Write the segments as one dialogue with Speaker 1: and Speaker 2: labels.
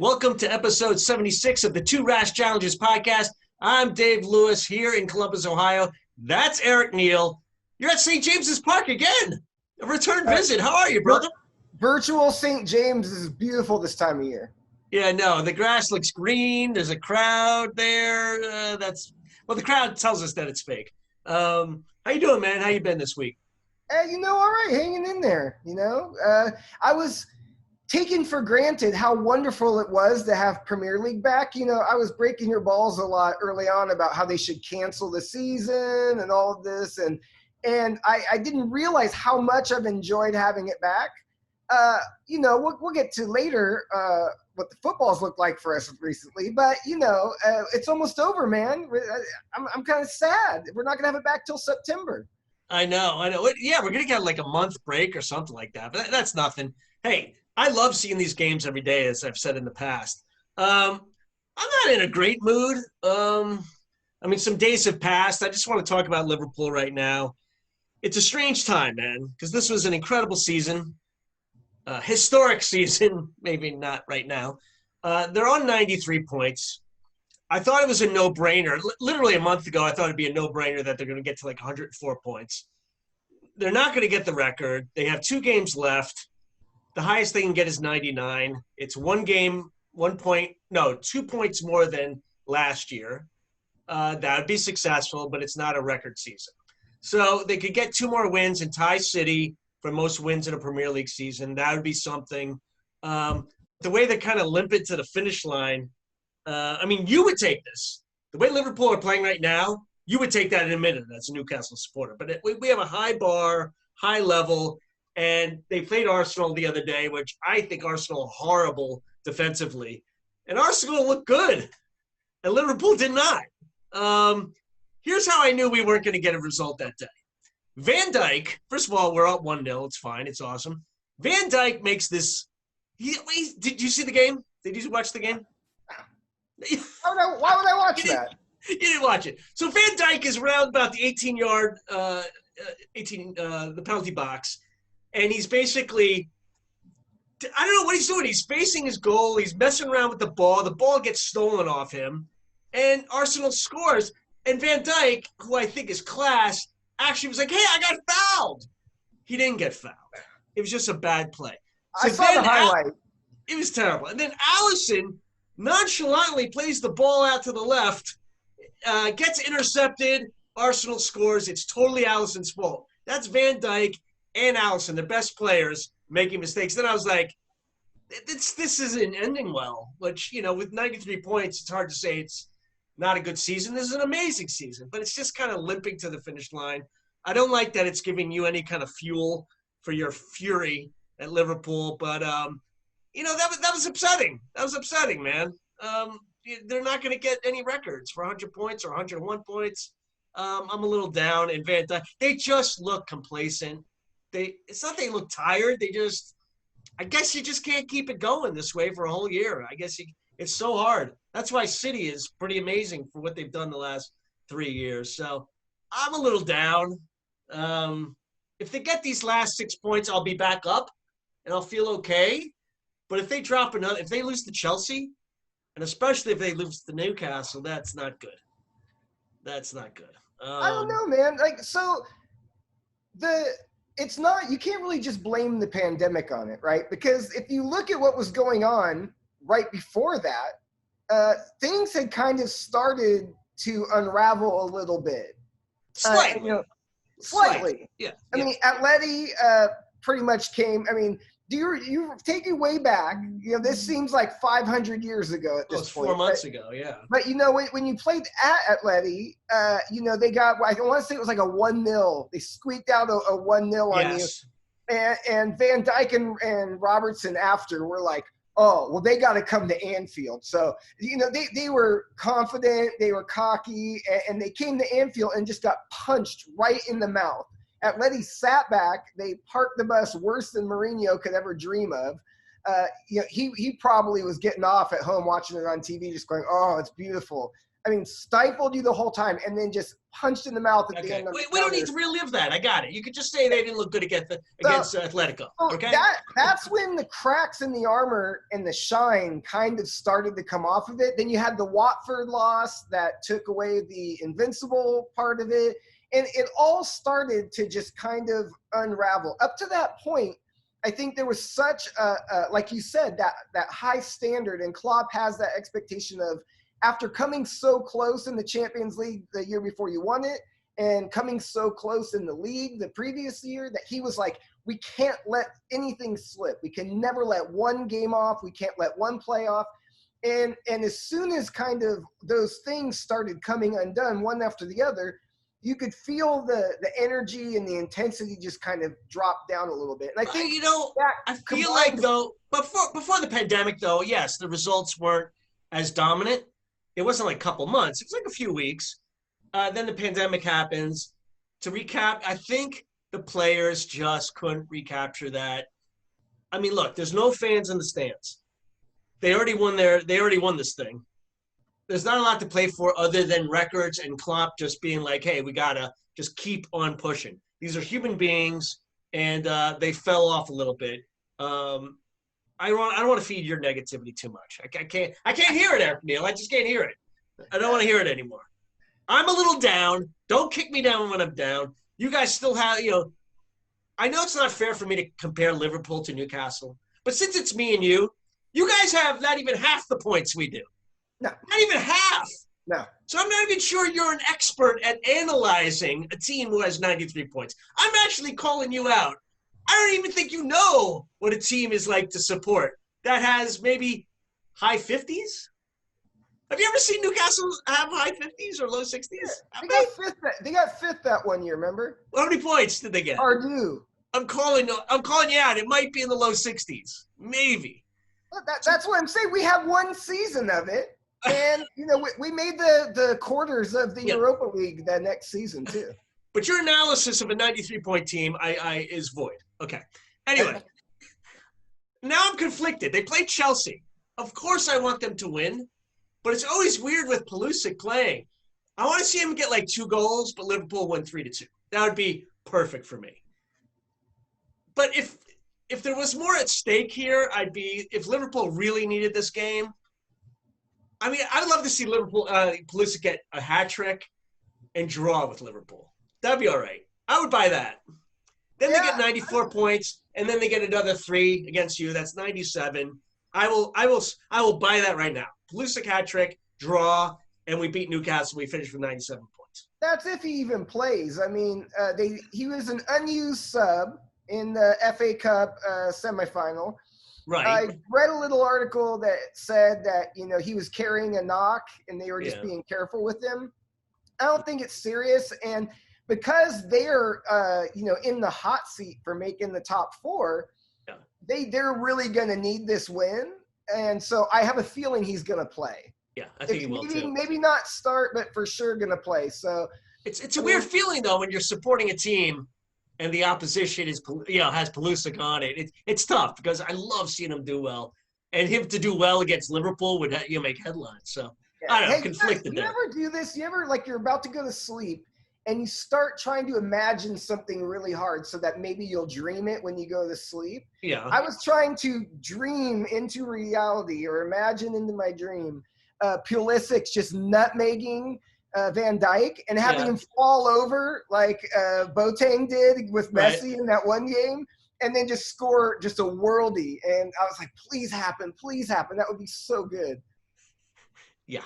Speaker 1: Welcome to episode 76 of the Two Rash Challenges podcast. I'm Dave Lewis here in Columbus, Ohio. That's Eric Neal. You're at St. James's Park again. A return visit. How are you, brother?
Speaker 2: Virtual St. James is beautiful this time of year.
Speaker 1: Yeah, no, the grass looks green. There's a crowd there. The crowd tells us that it's fake. How you doing, man? How you been this week?
Speaker 2: All right, hanging in there. I was taking for granted how wonderful it was to have Premier League back. I was breaking your balls a lot early on about how they should cancel the season and all of this, and I didn't realize how much I've enjoyed having it back. We'll get to later what the footballs look like for us recently, but it's almost over, man. I'm kind of sad. We're not gonna have it back till September.
Speaker 1: I know. Yeah, we're gonna get like a month break or something like that, but that's nothing. Hey, I love seeing these games every day, as I've said in the past. I'm not in a great mood. Some days have passed. I just want to talk about Liverpool right now. It's a strange time, man, because this was an incredible season. Historic season, maybe not right now. They're on 93 points. I thought it was a no-brainer. Literally a month ago, I thought it'd be a no-brainer that they're going to get to like 104 points. They're not going to get the record. They have 2 games left. The highest they can get is 99. It's 2 points more than last year. That would be successful, but it's not a record season. So they could get 2 more wins and tie City for most wins in a Premier League season. That would be something. The way they kind of limp it to the finish line, you would take this. The way Liverpool are playing right now, you would take that in a minute as a Newcastle supporter. But we have a high bar, high level, and they played Arsenal the other day, which I think Arsenal are horrible defensively. And Arsenal looked good, and Liverpool did not. Here's how I knew we weren't going to get a result that day. Van Dijk, first of all, we're up 1-0. It's fine. It's awesome. Van Dijk makes this. Did you see the game? Did you watch the game?
Speaker 2: Why would I watch that?
Speaker 1: You didn't watch it. So Van Dijk is around about the 18-yard, the penalty box, and he's basically, I don't know what he's doing. He's facing his goal. He's messing around with the ball. The ball gets stolen off him, and Arsenal scores. And Van Dijk, who I think is class, actually was like, hey, I got fouled. He didn't get fouled. It was just a bad play.
Speaker 2: So I saw the highlight.
Speaker 1: It was terrible. And then Alisson nonchalantly plays the ball out to the left, gets intercepted, Arsenal scores. It's totally Alisson's fault. That's Van Dijk and Alisson, the best players, making mistakes. Then I was like, this isn't ending well. Which, with 93 points, it's hard to say it's not a good season. This is an amazing season, but it's just kind of limping to the finish line. I don't like that it's giving you any kind of fuel for your fury at Liverpool, but that was upsetting. That was upsetting, man. They're not going to get any records for 100 points or 101 points. I'm a little down. And Van Dijk, they just look complacent. It's not they look tired. I guess you just can't keep it going this way for a whole year. It's so hard. That's why City is pretty amazing for what they've done the last 3 years. So I'm a little down. If they get these last 6 points, I'll be back up and I'll feel okay. But if they if they lose to Chelsea, and especially if they lose to Newcastle, that's not good. That's not good.
Speaker 2: I don't know, man. It's not, you can't really just blame the pandemic on it, right? Because if you look at what was going on right before that, things had kind of started to unravel a little bit.
Speaker 1: Slightly.
Speaker 2: Slightly.
Speaker 1: Yeah.
Speaker 2: Atleti pretty much came. You're taking way back. This seems like 500 years ago at this point.
Speaker 1: 4 months ago, yeah.
Speaker 2: But when you played at Atleti, they got, I want to say it was like a 1-0. They squeaked out a 1-0 on you. And Van Dijk and Robertson after were like, oh, well, they got to come to Anfield. So, they were confident, they were cocky, and they came to Anfield and just got punched right in the mouth. Atleti sat back. They parked the bus worse than Mourinho could ever dream of. He probably was getting off at home watching it on TV just going, oh, it's beautiful. I mean, stifled you the whole time, and then just punched in the mouth at the
Speaker 1: Okay.
Speaker 2: end of the
Speaker 1: We don't
Speaker 2: counter.
Speaker 1: need to relive that. I got it. You could just say they didn't look good against
Speaker 2: So,
Speaker 1: Atletico.
Speaker 2: so
Speaker 1: Okay.
Speaker 2: that's when the cracks in the armor and the shine kind of started to come off of it. Then you had the Watford loss that took away the invincible part of it. And it all started to just kind of unravel. Up to that point, I think there was such like you said, that high standard, and Klopp has that expectation of, after coming so close in the Champions League the year before you won it, and coming so close in the league the previous year, that he was like, we can't let anything slip. We can never let one game off. We can't let one play off. And as soon as kind of those things started coming undone one after the other, you could feel the energy and the intensity just kind of drop down a little bit. And I think
Speaker 1: I feel like, though, before the pandemic, though, yes, the results weren't as dominant. It wasn't like a couple months. It was like a few weeks. Then the pandemic happens. To recap, I think the players just couldn't recapture that. I mean, look, there's no fans in the stands. They already won this thing. There's not a lot to play for other than records and Klopp just being like, hey, we got to just keep on pushing. These are human beings, and they fell off a little bit. I don't want to feed your negativity too much. I can't hear it, Neil. I just can't hear it. I don't want to hear it anymore. I'm a little down. Don't kick me down when I'm down. You guys still have, I know it's not fair for me to compare Liverpool to Newcastle, but since it's me and you guys have not even half the points we do.
Speaker 2: No.
Speaker 1: Not even half.
Speaker 2: No.
Speaker 1: So I'm not even sure you're an expert at analyzing a team who has 93 points. I'm actually calling you out. I don't even think you know what a team is like to support that has maybe high 50s. Have you ever seen Newcastle have high 50s or low 60s?
Speaker 2: Yeah, they got fifth that one year, remember?
Speaker 1: How many points did they get?
Speaker 2: Ardu.
Speaker 1: I'm calling you out. It might be in the low 60s. Maybe.
Speaker 2: That's what I'm saying. We have one season of it. And, we made the quarters of the Europa League that next season, too.
Speaker 1: But your analysis of a 93-point team is void. Okay. Anyway, now I'm conflicted. They played Chelsea. Of course I want them to win, but it's always weird with Pulisic playing. I want to see him get like 2 goals, but Liverpool win 3-2. That would be perfect for me. But if there was more at stake here, if Liverpool really needed this game, I mean, I'd love to see Liverpool, Pulisic get a hat trick and draw with Liverpool. That'd be all right. I would buy that. Then they get 94 points, and then they get another 3 against you. That's 97. I will buy that right now. Pulisic hat trick, draw, and we beat Newcastle. We finished with 97 points.
Speaker 2: That's if he even plays. I mean, he was an unused sub in the FA Cup semifinal.
Speaker 1: Right.
Speaker 2: I read a little article that said that, he was carrying a knock and they were just being careful with him. I don't think it's serious. And because they're, in the hot seat for making the top 4, they're really going to need this win. And so I have a feeling he's going to play.
Speaker 1: Yeah, I think he will too.
Speaker 2: Maybe not start, but for sure going to play. So
Speaker 1: it's a weird feeling, though, when you're supporting a team and the opposition has Pulisic on it. It's tough because I love seeing him do well. And him to do well against Liverpool would make headlines. So, I don't know, conflicted there.
Speaker 2: You ever do this? You ever, you're about to go to sleep and you start trying to imagine something really hard so that maybe you'll dream it when you go to sleep?
Speaker 1: Yeah.
Speaker 2: I was trying to dream into reality or imagine into my dream Pulisic just nutmegging Van Dijk and having him fall over like Boateng did with Messi in that one game, and then just score just a worldie. And I was like, please happen. That would be so good.
Speaker 1: Yeah.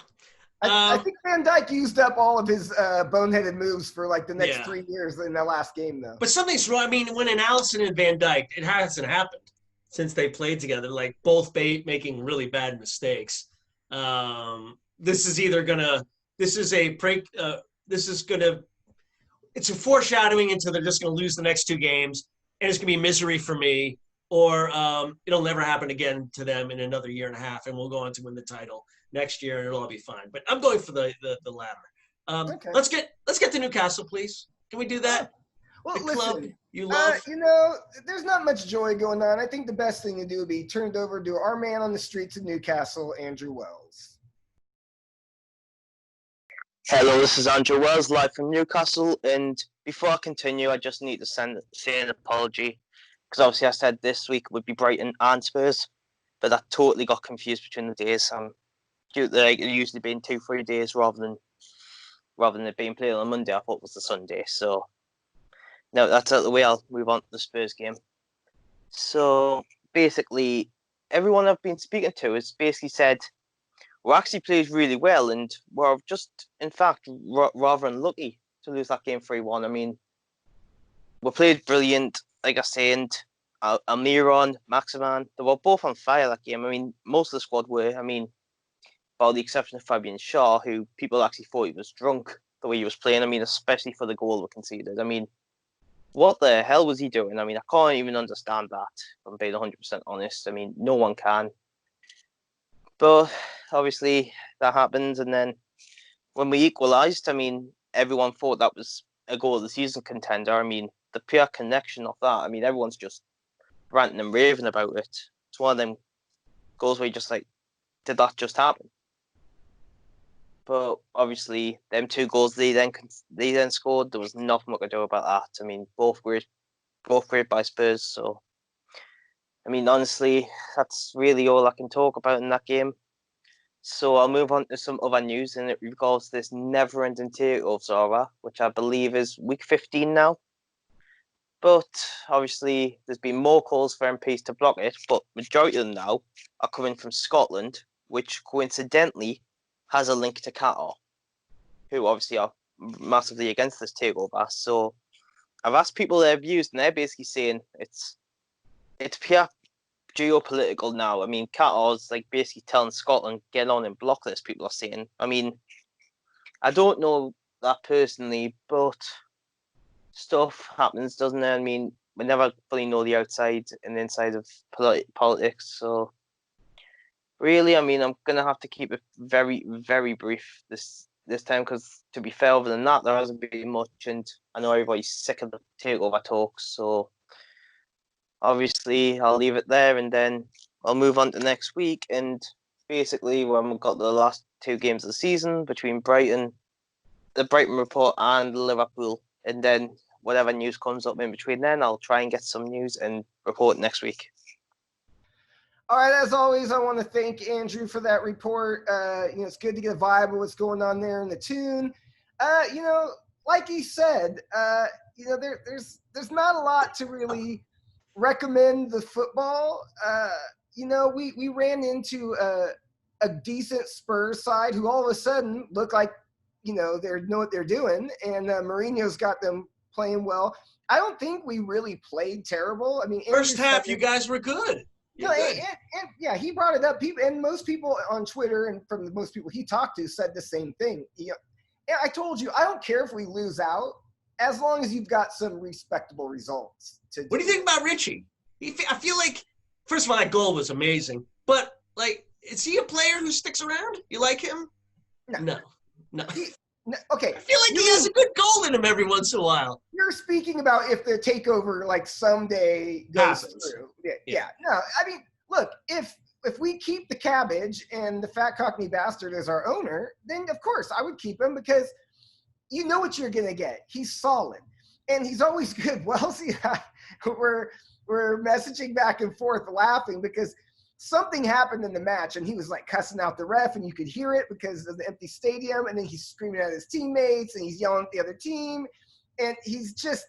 Speaker 2: I think Van Dijk used up all of his boneheaded moves for the next 3 years in that last game, though.
Speaker 1: But something's wrong. I mean, when Allison and Van Dijk, it hasn't happened since they played together, both making really bad mistakes. This is either going to – it's a foreshadowing into they're just going to lose the next 2 games, and it's going to be misery for me, or it'll never happen again to them in another year and a half, and we'll go on to win the title next year, and it'll all be fine. But I'm going for the latter.
Speaker 2: Okay.
Speaker 1: Let's get to Newcastle, please. Can we do that?
Speaker 2: Well,
Speaker 1: the
Speaker 2: listen,
Speaker 1: club you love.
Speaker 2: There's not much joy going on. I think the best thing to do would be turned over to our man on the streets of Newcastle, Andrew Wells.
Speaker 3: Hello, this is Andrew Wells, live from Newcastle. And before I continue, I just need to say an apology because obviously I said this week would be Brighton and Spurs, but I totally got confused between the days. Due to it usually being 2-3 days rather than it being played on a Monday, I thought it was the Sunday. So now that's out of the way, I'll move on to the Spurs game. So basically, everyone I've been speaking to has basically said we actually played really well, and we're just, in fact, rather unlucky to lose that game 3-1. I mean, we played brilliant, like I said. Almiron, Maximan, they were both on fire that game. I mean, most of the squad were. I mean, with the exception of Fabian Shaw, who people actually thought he was drunk the way he was playing. I mean, especially for the goal we conceded. I mean, what the hell was he doing? I mean, I can't even understand that, if I'm being 100% honest. I mean, no one can. But obviously that happened, and then when we equalised, I mean, everyone thought that was a goal of the season contender. I mean, the pure connection of that. I mean, everyone's just ranting and raving about it. It's one of them goals where you just like, did that just happen? But obviously, them two goals they then scored. There was nothing we could do about that. I mean, both great by Spurs. So, I mean, honestly, that's really all I can talk about in that game. So I'll move on to some other news, and it regards this never-ending takeover saga, which I believe is week 15 now. But obviously, there's been more calls for MPs to block it, but majority of them now are coming from Scotland, which coincidentally has a link to Qatar, who obviously are massively against this takeover. So I've asked people their views, and they're basically saying it's pure geopolitical now. I mean, Qatar's like basically telling Scotland, get on and block this, people are saying. I mean, I don't know that personally, but stuff happens, doesn't it? I mean, we never fully know the outside and the inside of politics. So, really, I mean, I'm going to have to keep it very, very brief this time because, to be fair, other than that, there hasn't been much. And I know everybody's sick of the takeover talks. So, obviously, I'll leave it there and then I'll move on to next week. And basically, when we've got the last two games of the season between the Brighton report and Liverpool. And then whatever news comes up in between then, I'll try and get some news and report next week.
Speaker 2: All right, as always, I want to thank Andrew for that report. It's good to get a vibe of what's going on there in the tune. Like he said, there's not a lot to really recommend the football. We ran into a decent Spurs side who all of a sudden look like, they know what they're doing, and Mourinho's got them playing well. I don't think we really played terrible. I mean,
Speaker 1: First half, you guys were good.
Speaker 2: No, and yeah, he brought it up. People and most people on Twitter and from the most people he talked to said the same thing. I told you, I don't care if we lose out as long as you've got some respectable results.
Speaker 1: What do you think about Richie? I feel like, first of all, that goal was amazing. But, like, is he a player who sticks around? You like him? No.
Speaker 2: Okay.
Speaker 1: I feel like he has a good goal in him every once in a while.
Speaker 2: You're speaking about if the takeover, like, someday goes through. Yeah. No, I mean, look, if we keep the cabbage and the fat cockney bastard as our owner, then, of course, I would keep him because you know what you're going to get. He's solid. And he's always good. Wellesley and I we're messaging back and forth laughing because something happened in the match and he was like cussing out the ref and you could hear it because of the empty stadium, and then he's screaming at his teammates and he's yelling at the other team, and he's just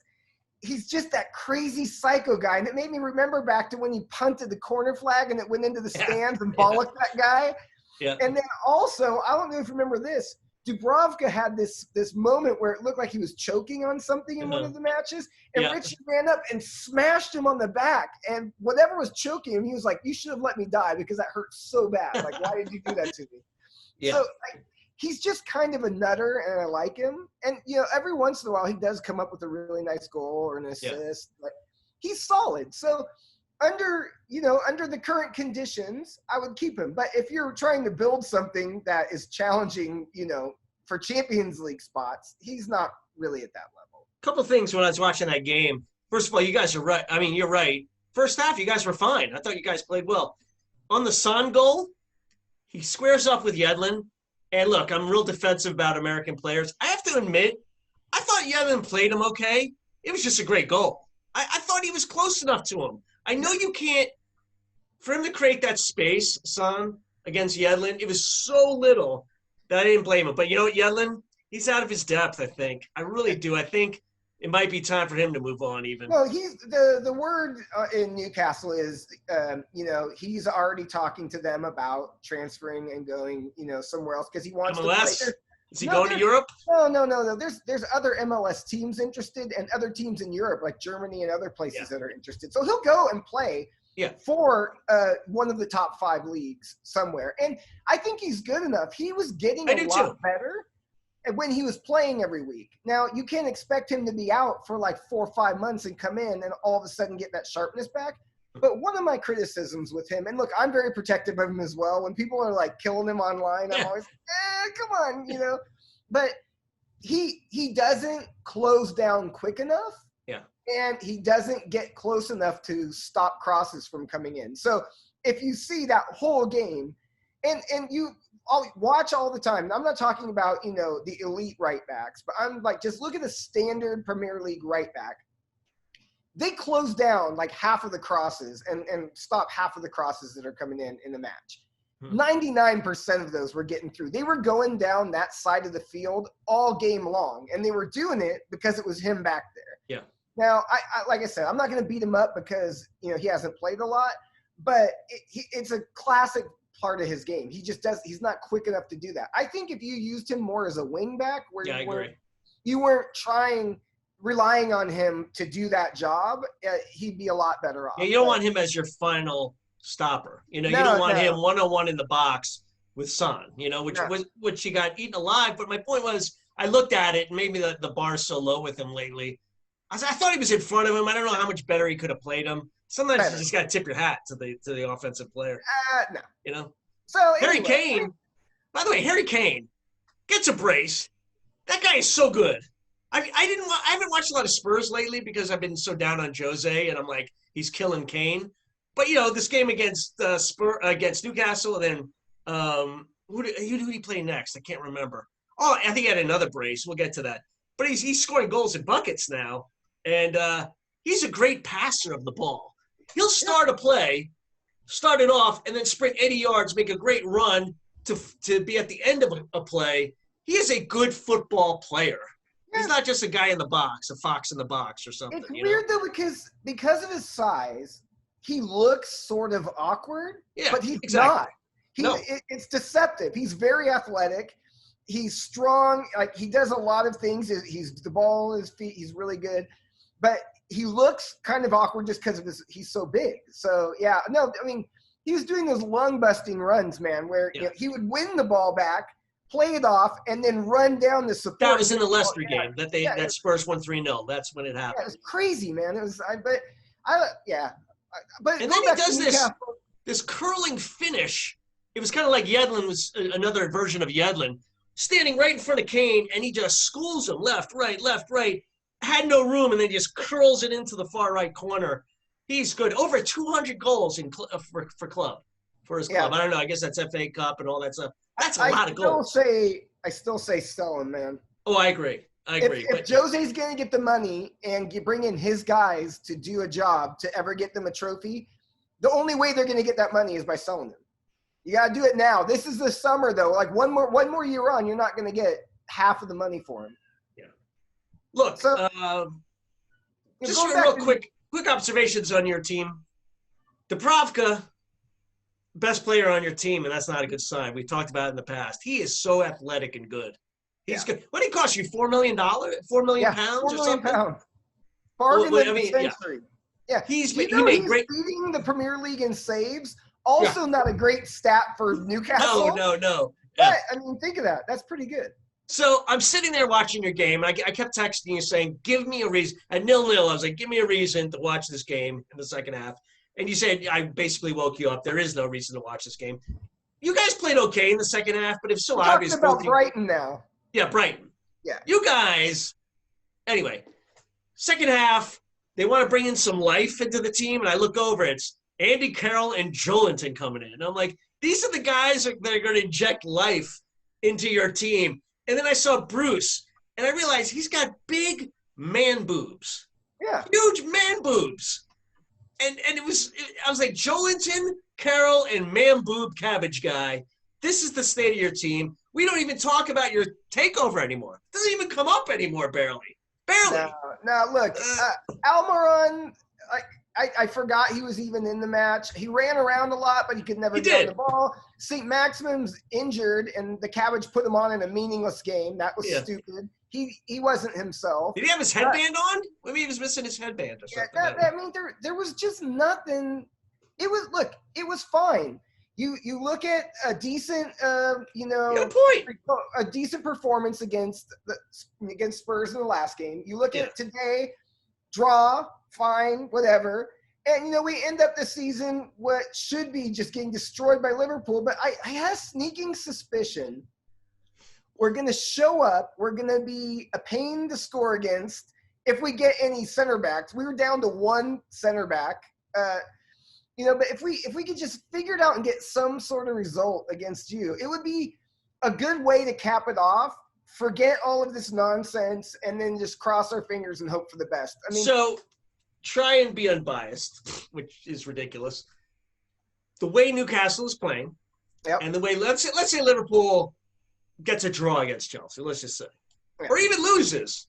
Speaker 2: that crazy psycho guy. And it made me remember back to when he punted the corner flag and it went into the stands and bollocked that guy.
Speaker 1: Yeah.
Speaker 2: And then also, I don't know if you remember this, Dubravka had this moment where it looked like he was choking on something in one of the matches, and Richie ran up and smashed him on the back, and whatever was choking him, he was like, you should have let me die because that hurt so bad. Like, why did you do that to me? Yeah. So he's just kind of a nutter, and I like him. And, every once in a while he does come up with a really nice goal or an assist. Like, he's solid. So under the current conditions, I would keep him. But if you're trying to build something that is challenging, for Champions League spots, he's not really at that level.
Speaker 1: A couple things when I was watching that game. First of all, you guys are right. I mean, you're right. First half, you guys were fine. I thought you guys played well. On the Son goal, he squares up with Yedlin, And look, I'm real defensive about American players. I have to admit, I thought Yedlin played him okay. It was just a great goal. I thought he was close enough to him. I know you can't, for him to create that space, son, against Yedlin, it was so little that I didn't blame him. But you know what, Yedlin? He's out of his depth, I think. I really do. I think it might be time for him to move on even.
Speaker 2: Well, he's the word in Newcastle is, he's already talking to them about transferring and going, somewhere else because he wants
Speaker 1: MLS?
Speaker 2: to play.
Speaker 1: Is he going to Europe?
Speaker 2: No. There's other MLS teams interested and other teams in Europe, like Germany and other places that are interested. So he'll go and play for one of the top 5 leagues somewhere. And I think he's good enough. He was getting a lot better when he was playing every week. Now, you can't expect him to be out for like 4 or 5 months and come in and all of a sudden get that sharpness back. But one of my criticisms with him, and look, I'm very protective of him as well. When people are like killing him online, I'm always, come on, But he doesn't close down quick enough.
Speaker 1: Yeah.
Speaker 2: And he doesn't get close enough to stop crosses from coming in. So if you see that whole game, and you watch all the time. I'm not talking about, the elite right backs, but I'm like, just look at a standard Premier League right back. They close down like half of the crosses and stop half of the crosses that are coming in the match. 99% of those were getting through. They were going down that side of the field all game long, and they were doing it because it was him back there.
Speaker 1: Yeah.
Speaker 2: Now, I like I said, I'm not going to beat him up because, he hasn't played a lot, but it's a classic part of his game. He's not quick enough to do that. I think if you used him more as a wing back where you weren't relying on him to do that job, he'd be a lot better off.
Speaker 1: Yeah, you don't want him as your final stopper. You don't want him one-on-one in the box with Son, which he got eaten alive. But my point was, I looked at it, and maybe the bar's so low with him lately. I thought he was in front of him. I don't know how much better he could have played him. Sometimes you just got to tip your hat to the offensive player.
Speaker 2: No.
Speaker 1: So Harry Kane, by the way, Harry Kane gets a brace. That guy is so good. I haven't watched a lot of Spurs lately because I've been so down on Jose, and I'm like, he's killing Kane. But this game against against Newcastle, and then who did he play next? I can't remember. Oh, I think he had another brace. We'll get to that. But he's scoring goals and buckets now, and he's a great passer of the ball. He'll start a play, start it off, and then sprint 80 yards, make a great run to be at the end of a play. He is a good football player. He's not just a guy in the box, a fox in the box or something.
Speaker 2: It's weird though because of his size, he looks sort of awkward, but he's not. It's deceptive. He's very athletic. He's strong. Like, he does a lot of things. He's the ball in his feet. He's really good, but he looks kind of awkward just because of he's so big. So he was doing those lung busting runs, man, where he would win the ball back, play it off, and then run down the support.
Speaker 1: That was in the Leicester game that Spurs won 3-0. That's when it happened.
Speaker 2: Yeah, it was crazy, man. It was, But
Speaker 1: and then he does this curling finish. It was kind of like Yedlin was another version of Yedlin, standing right in front of Kane, and he just schools him left, right, had no room, and then just curls it into the far right corner. He's good. Over 200 goals for club, for his club. I don't know. I guess that's FA Cup and all that stuff. That's a lot of goals.
Speaker 2: I still say sell him, man.
Speaker 1: Oh, I agree.
Speaker 2: If Jose's going to get the money and bring in his guys to do a job to ever get them a trophy, the only way they're going to get that money is by selling them. You got to do it now. This is the summer, though. Like one more year on, you're not going to get half of the money for him.
Speaker 1: Yeah. Look, just real quick observations on your team. Dubravka, best player on your team, and that's not a good sign. We've talked about it in the past. He is so athletic and good. He's good. What did he cost you? $4 million? £4 million pounds or something?
Speaker 2: Bargain of the century. Yeah.
Speaker 1: He
Speaker 2: he's
Speaker 1: great.
Speaker 2: leading the Premier League in saves. Also not a great stat for Newcastle.
Speaker 1: No.
Speaker 2: But, think of that. That's pretty good.
Speaker 1: So I'm sitting there watching your game, and I kept texting you saying, give me a reason. At 0-0, I was like, give me a reason to watch this game in the second half. And you said, I basically woke you up. There is no reason to watch this game. You guys played okay in the second half, but it's so obvious.
Speaker 2: Talking about Brighton now.
Speaker 1: Yeah, Brighton.
Speaker 2: Yeah.
Speaker 1: You guys, anyway, second half, they want to bring in some life into the team, and I look over, it's Andy Carroll and Joelinton coming in. And I'm like, these are the guys that are going to inject life into your team. And then I saw Bruce, and I realized he's got big man boobs.
Speaker 2: Yeah.
Speaker 1: Huge man boobs. And I was like, Jolinton, Carroll, and man boob cabbage guy. This is the state of your team. We don't even talk about your takeover anymore. It doesn't even come up anymore, barely. Barely.
Speaker 2: Now look, Almiron, I forgot he was even in the match. He ran around a lot, but he could never get on the ball. St. Maximum's injured, and the Cabbage put him on in a meaningless game. That was stupid. He wasn't himself.
Speaker 1: Did he have his headband on? Maybe he was missing his headband or something.
Speaker 2: I mean, there was just nothing. It was fine. You look at a decent, a decent performance against Spurs in the last game. You look at today, draw, fine, whatever. And, we end up this season what should be just getting destroyed by Liverpool. But I have a sneaking suspicion we're going to show up. We're going to be a pain to score against if we get any center backs. We were down to one center back. But if we could just figure it out and get some sort of result against you, it would be a good way to cap it off. Forget all of this nonsense and then just cross our fingers and hope for the best. I mean,
Speaker 1: so try and be unbiased, which is ridiculous. The way Newcastle is playing, and the way let's say Liverpool gets a draw against Chelsea, let's just say, or even loses,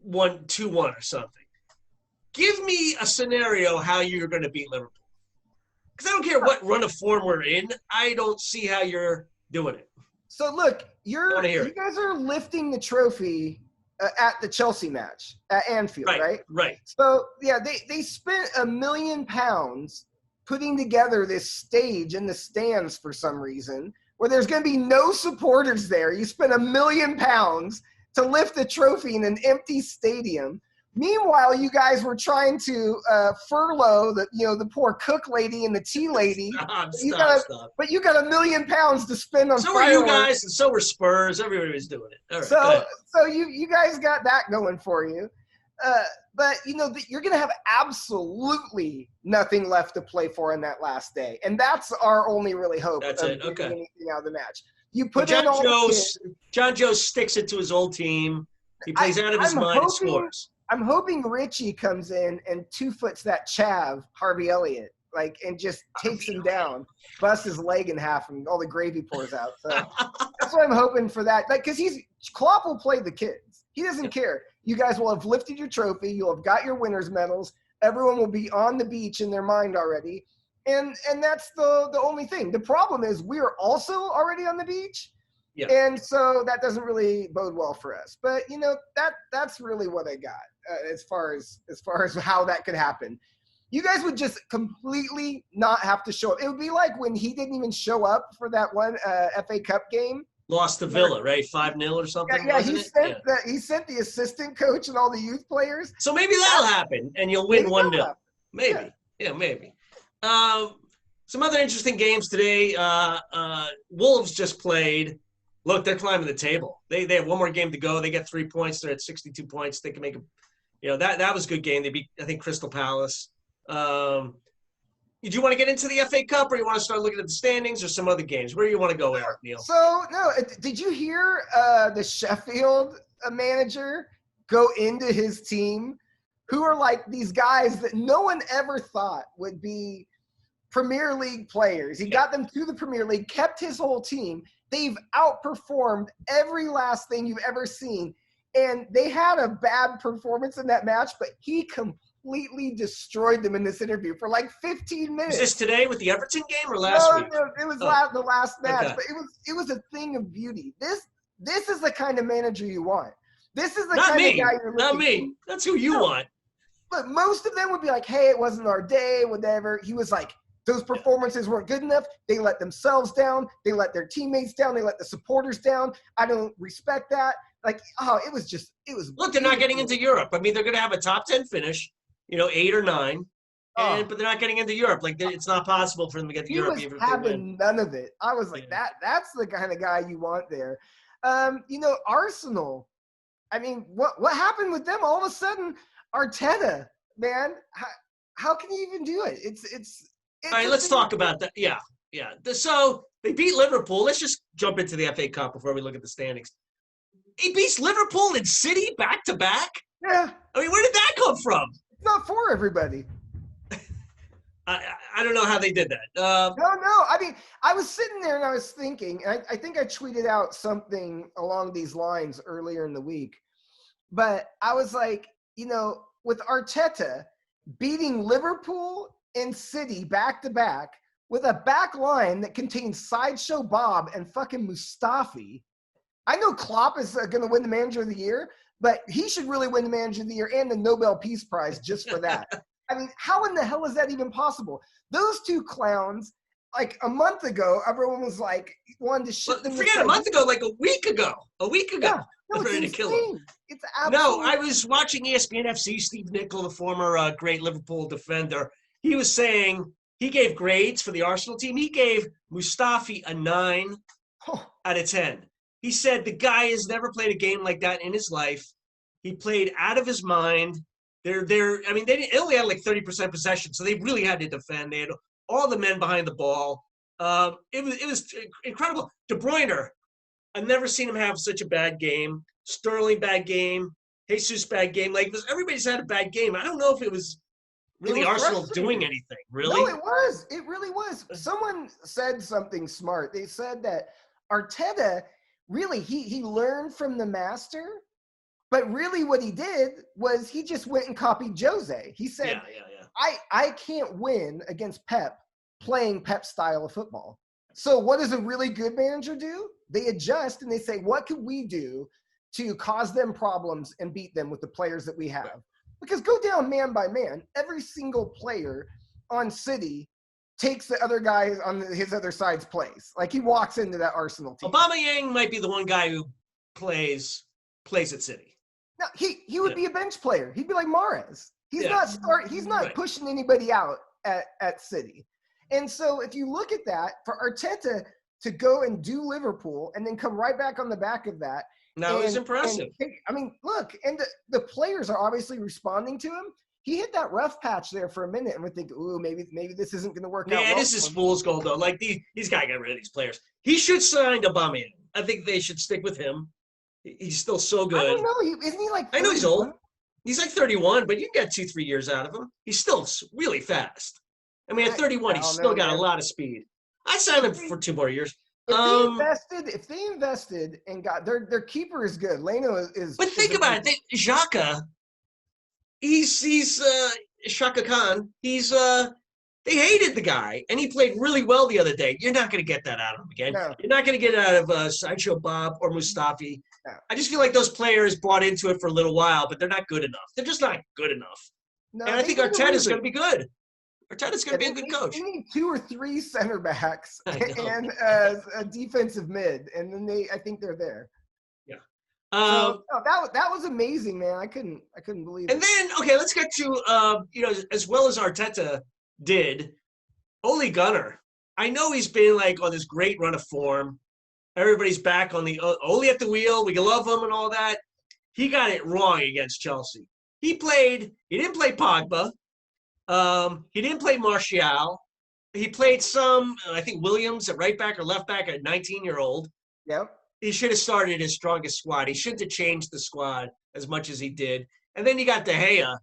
Speaker 1: 1-2-1 or something. Give me a scenario how you're going to beat Liverpool. Because I don't care what run of form we're in. I don't see how you're doing it.
Speaker 2: So look, you guys are lifting the trophy at the Chelsea match at Anfield, right?
Speaker 1: Right.
Speaker 2: So they spent £1 million putting together this stage in the stands for some reason, where there's going to be no supporters there. You spent £1 million to lift the trophy in an empty stadium. Meanwhile, you guys were trying to furlough the poor cook lady and the tea lady.
Speaker 1: Stop.
Speaker 2: But you got £1 million to spend on
Speaker 1: so
Speaker 2: fireworks.
Speaker 1: So were you guys, and so were Spurs. Everybody was doing it. All right,
Speaker 2: so you guys got that going for you. But you're going to have absolutely nothing left to play for on that last day, and that's our only really hope.
Speaker 1: That's it. Okay.
Speaker 2: Anything out of the match. You put
Speaker 1: John Joe sticks it to his old team. He plays out of his mind and scores.
Speaker 2: I'm hoping Richie comes in and 2-foots that chav, Harvey Elliott, and just takes him down, busts his leg in half, and all the gravy pours out. So that's what I'm hoping for that. Because Klopp will play the kids. He doesn't care. You guys will have lifted your trophy. You'll have got your winners' medals. Everyone will be on the beach in their mind already. And that's the only thing. The problem is we are also already on the beach. Yeah. And so that doesn't really bode well for us. But that's really what I got as far as how that could happen. You guys would just completely not have to show up. It would be like when he didn't even show up for that one FA Cup game.
Speaker 1: Lost to Villa, right? 5-0 or something.
Speaker 2: Yeah, he sent the assistant coach and all the youth players.
Speaker 1: So maybe that'll happen, and you'll win 1-0. Maybe. Yeah, maybe. Some other interesting games today. Wolves just played. Look, they're climbing the table. They have one more game to go. They get 3 points. They're at 62 points. They can make that was a good game. They beat, I think, Crystal Palace. Do you want to get into the FA Cup, or you want to start looking at the standings or some other games? Where do you want to go, Eric, Neil?
Speaker 2: So, no, did you hear the Sheffield manager go into his team, who are like these guys that no one ever thought would be Premier League players? He got them to the Premier League, kept his whole team. They've outperformed every last thing you've ever seen. And they had a bad performance in that match, but he completely destroyed them in this interview for 15 minutes.
Speaker 1: Was this today with the Everton game or last week?
Speaker 2: No, it was the last match. Okay. But it was a thing of beauty. This is the kind of manager you want. This is the kind of guy you're looking for.
Speaker 1: Not me. That's who you want.
Speaker 2: But most of them would be like, hey, it wasn't our day, whatever. He was like, those performances weren't good enough. They let themselves down. They let their teammates down. They let the supporters down. I don't respect that. It was.
Speaker 1: Look, they're not getting into Europe. I mean, they're going to have a top 10 finish, 8 or 9, but they're not getting into Europe. It's not possible for them to get to Europe.
Speaker 2: He was having none of it. I was like, that's the kind of guy you want there. Arsenal. I mean, what happened with them? All of a sudden, Arteta, man, how can you even do it? It's
Speaker 1: all right, let's talk about that. Yeah. So They beat Liverpool. Let's just jump into the FA Cup before we look at the standings. He beats Liverpool and City back to back.
Speaker 2: Yeah.
Speaker 1: I mean, where did that come from?
Speaker 2: It's not for everybody.
Speaker 1: I don't know how they did that.
Speaker 2: No. I mean, I was sitting there and I was thinking, and I think I tweeted out something along these lines earlier in the week, but I was like, with Arteta beating Liverpool and City back to back with a back line that contains Sideshow Bob and fucking Mustafi. I know Klopp is going to win the Manager of the Year, but he should really win the Manager of the Year and the Nobel Peace Prize just for that. I mean, how in the hell is that even possible? Those two clowns, like a month ago, everyone was like, wanted to shit them.
Speaker 1: Forget a month ago, like a week ago.
Speaker 2: Yeah, no,
Speaker 1: ready to kill him.
Speaker 2: It's absolutely.
Speaker 1: No, I was watching ESPN FC. Steve Nicol, the former great Liverpool defender, he was saying he gave grades for the Arsenal team. He gave Mustafi a 9 out of 10. He said the guy has never played a game like that in his life. He played out of his mind. They only had like 30% possession, so they really had to defend. They had all the men behind the ball. It was incredible. De Bruyne, I've never seen him have such a bad game. Sterling, bad game. Jesus, bad game. Like, everybody's had a bad game. I don't know if it was really Arsenal doing anything, really.
Speaker 2: No, it was. It really was. Someone said something smart. They said that Arteta, really, he learned from the master. But really what he did was he just went and copied Jose. He said, I can't win against Pep playing Pep style of football. So what does a really good manager do? They adjust and they say, what can we do to cause them problems and beat them with the players that we have? Right. Because go down man by man, every single player on City takes the other guy on his other side's place. Like, he walks into that Arsenal team.
Speaker 1: Aubameyang might be the one guy who plays at City.
Speaker 2: No, he would be a bench player. He'd be like Mahrez. He's not pushing anybody out at City. And so if you look at that, for Arteta to go and do Liverpool and then come right back on the back of that.
Speaker 1: No, it was impressive.
Speaker 2: Look, and the players are obviously responding to him. He hit that rough patch there for a minute and we're thinking, ooh, maybe this isn't going to work out.
Speaker 1: Yeah, this is fool's gold, though. Like, he's got to get rid of these players. He should sign Aubameyang. I think they should stick with him. He's still so good.
Speaker 2: I don't know. Isn't he like 31?
Speaker 1: I know he's old. He's like 31, but you can get 2-3 years out of him. He's still really fast. I mean, at 31, he's still got a lot of speed. I'd sign him for 2 more years.
Speaker 2: If they invested and got their keeper is good. Leno is.
Speaker 1: But think about it. Xhaka, he's Shaka Khan. They hated the guy, and he played really well the other day. You're not going to get that out of him again. No. You're not going to get it out of Sideshow Bob or Mustafi. No. I just feel like those players bought into it for a little while, but they're not good enough. They're just not good enough. No, and I think Arteta's going to be good. Arteta's going to be a good coach.
Speaker 2: They need 2 or 3 center backs and a defensive mid, and then I think they're there.
Speaker 1: Yeah.
Speaker 2: That was amazing, man. I couldn't believe it.
Speaker 1: And then, okay, let's get to as well as Arteta did, Ole Gunnar. I know he's been like on this great run of form. Everybody's back on the Ole at the wheel. We love him and all that. He got it wrong against Chelsea. He didn't play Pogba. He didn't play Martial. He played I think Williams at right back or left back, a 19-year-old.
Speaker 2: Yep.
Speaker 1: He should have started his strongest squad. He shouldn't have changed the squad as much as he did. And then you got De Gea,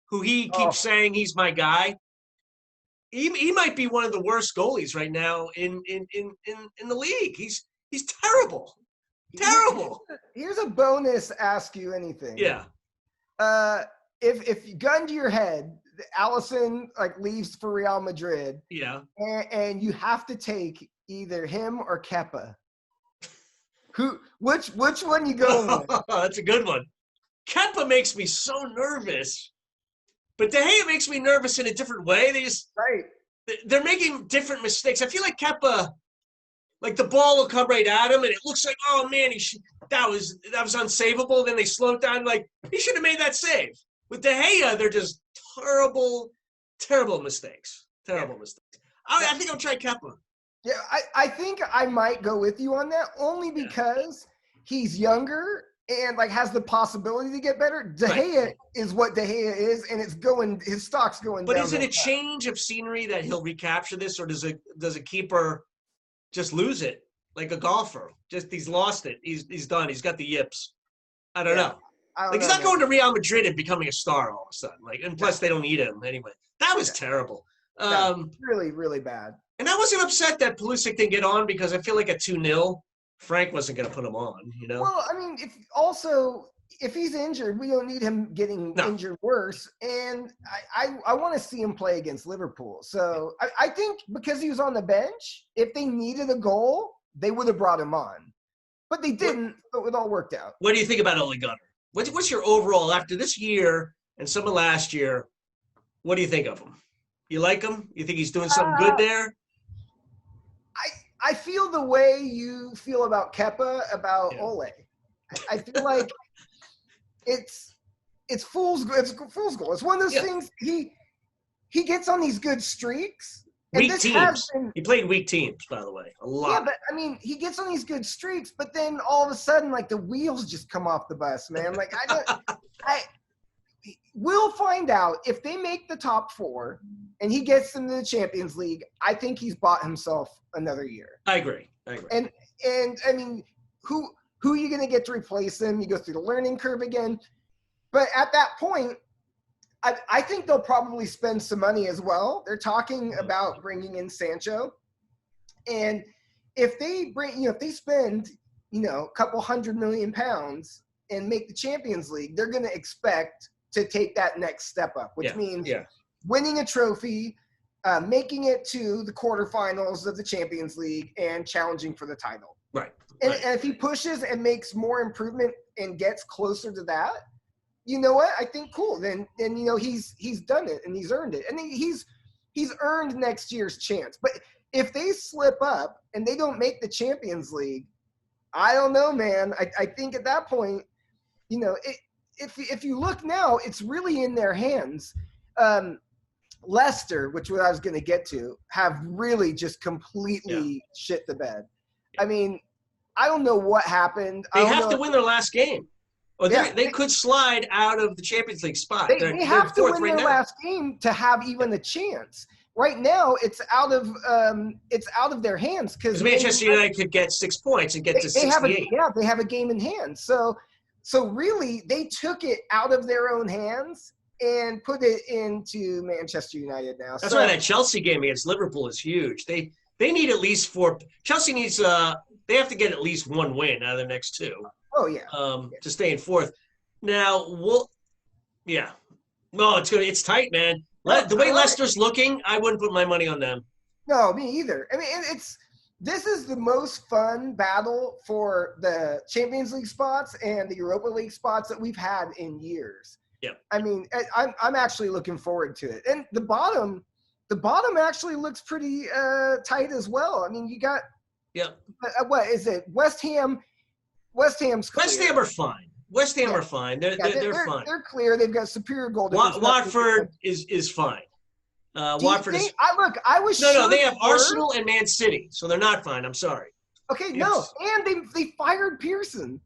Speaker 1: who he keeps saying he's my guy. He might be one of the worst goalies right now in the league. He's terrible. Terrible.
Speaker 2: Here's a bonus Ask You Anything.
Speaker 1: Yeah.
Speaker 2: If you gun to your head, Alisson leaves for Real Madrid.
Speaker 1: Yeah.
Speaker 2: And you have to take either him or Kepa. Which one you going with?
Speaker 1: That's a good one. Kepa makes me so nervous. But De Gea makes me nervous in a different way. They're making different mistakes. I feel like Kepa, the ball will come right at him, and it looks like, oh man, that was unsavable. Then they slow it down. He should have made that save. With De Gea, they're just terrible mistakes. Terrible mistakes. I think I'll try Kepa.
Speaker 2: Yeah, I think I might go with you on that, only because he's younger and has the possibility to get better. De Gea is what De Gea is, and his stock's going down.
Speaker 1: But is it a change of scenery that he'll recapture this, or does a keeper just lose it like a golfer. Just he's lost it. He's done. He's got the yips. I don't know.
Speaker 2: I don't
Speaker 1: Like he's
Speaker 2: know,
Speaker 1: not going to Real Madrid and becoming a star all of a sudden. Like, and plus they don't need him anyway. That was terrible.
Speaker 2: Really, really bad.
Speaker 1: And I wasn't upset that Pulisic didn't get on because I feel like at 2-0, Frank wasn't going to put him on. You know.
Speaker 2: Well, I mean, if he's injured, we don't need him getting injured worse. And I want to see him play against Liverpool. So I think because he was on the bench, if they needed a goal, they would have brought him on. But they didn't, so it all worked out.
Speaker 1: What do you think about Ole Gunnar? What's your overall, after this year and some of last year, what do you think of him? You like him? You think he's doing something good there?
Speaker 2: I feel the way you feel about Kepa, about Ole. I feel like it's fool's goal. It's one of those things he gets on these good streaks.
Speaker 1: Weak teams. He played weak teams, by the way, a lot.
Speaker 2: Yeah, but I mean, he gets on these good streaks, but then all of a sudden, like the wheels just come off the bus, man. Like we'll find out if they make the top 4 and he gets them to the Champions League. I think he's bought himself another year.
Speaker 1: I agree.
Speaker 2: And I mean, who are you going to get to replace him? You go through the learning curve again. But at that point, I think they'll probably spend some money as well. They're talking about bringing in Sancho. And if they spend, a couple £100 million and make the Champions League, they're going to expect to take that next step up, which means winning a trophy, making it to the quarterfinals of the Champions League, and challenging for the title.
Speaker 1: Right.
Speaker 2: And if he pushes and makes more improvement and gets closer to that, you know what? I think cool. Then he's done it and he's earned it, and he's earned next year's chance. But if they slip up and they don't make the Champions League, I don't know, man. I think at that point, if you look now, it's really in their hands. Leicester, which I was going to get to, have really just completely shit the bed. I mean, I don't know what happened.
Speaker 1: They have to win their last game. Or they could slide out of the Champions League spot.
Speaker 2: They have to win their last game to have even a chance. Right now, it's out of their hands because
Speaker 1: Manchester United could get 6 points and get to 68.
Speaker 2: They have a game in hand. So really, they took it out of their own hands and put it into Manchester United now.
Speaker 1: That's why that Chelsea game against Liverpool is huge. They need at least 4. Chelsea needs they have to get at least 1 win out of their next 2.
Speaker 2: Oh yeah.
Speaker 1: To stay in 4th. Now it's tight, man. The way Leicester's looking, I wouldn't put my money on them.
Speaker 2: No, me either. I mean, this is the most fun battle for the Champions League spots and the Europa League spots that we've had in years.
Speaker 1: Yeah.
Speaker 2: I mean, I'm actually looking forward to it. And the bottom actually looks pretty tight as well. I mean, you got what is it? West Ham's clear.
Speaker 1: West Ham are fine. West Ham are fine. They're fine.
Speaker 2: They're clear. They've got superior goal difference.
Speaker 1: Watford is fine. Watford is.
Speaker 2: I was sure.
Speaker 1: No. They have Arsenal and Man City, so they're not fine. I'm sorry.
Speaker 2: Okay, and they fired Pearson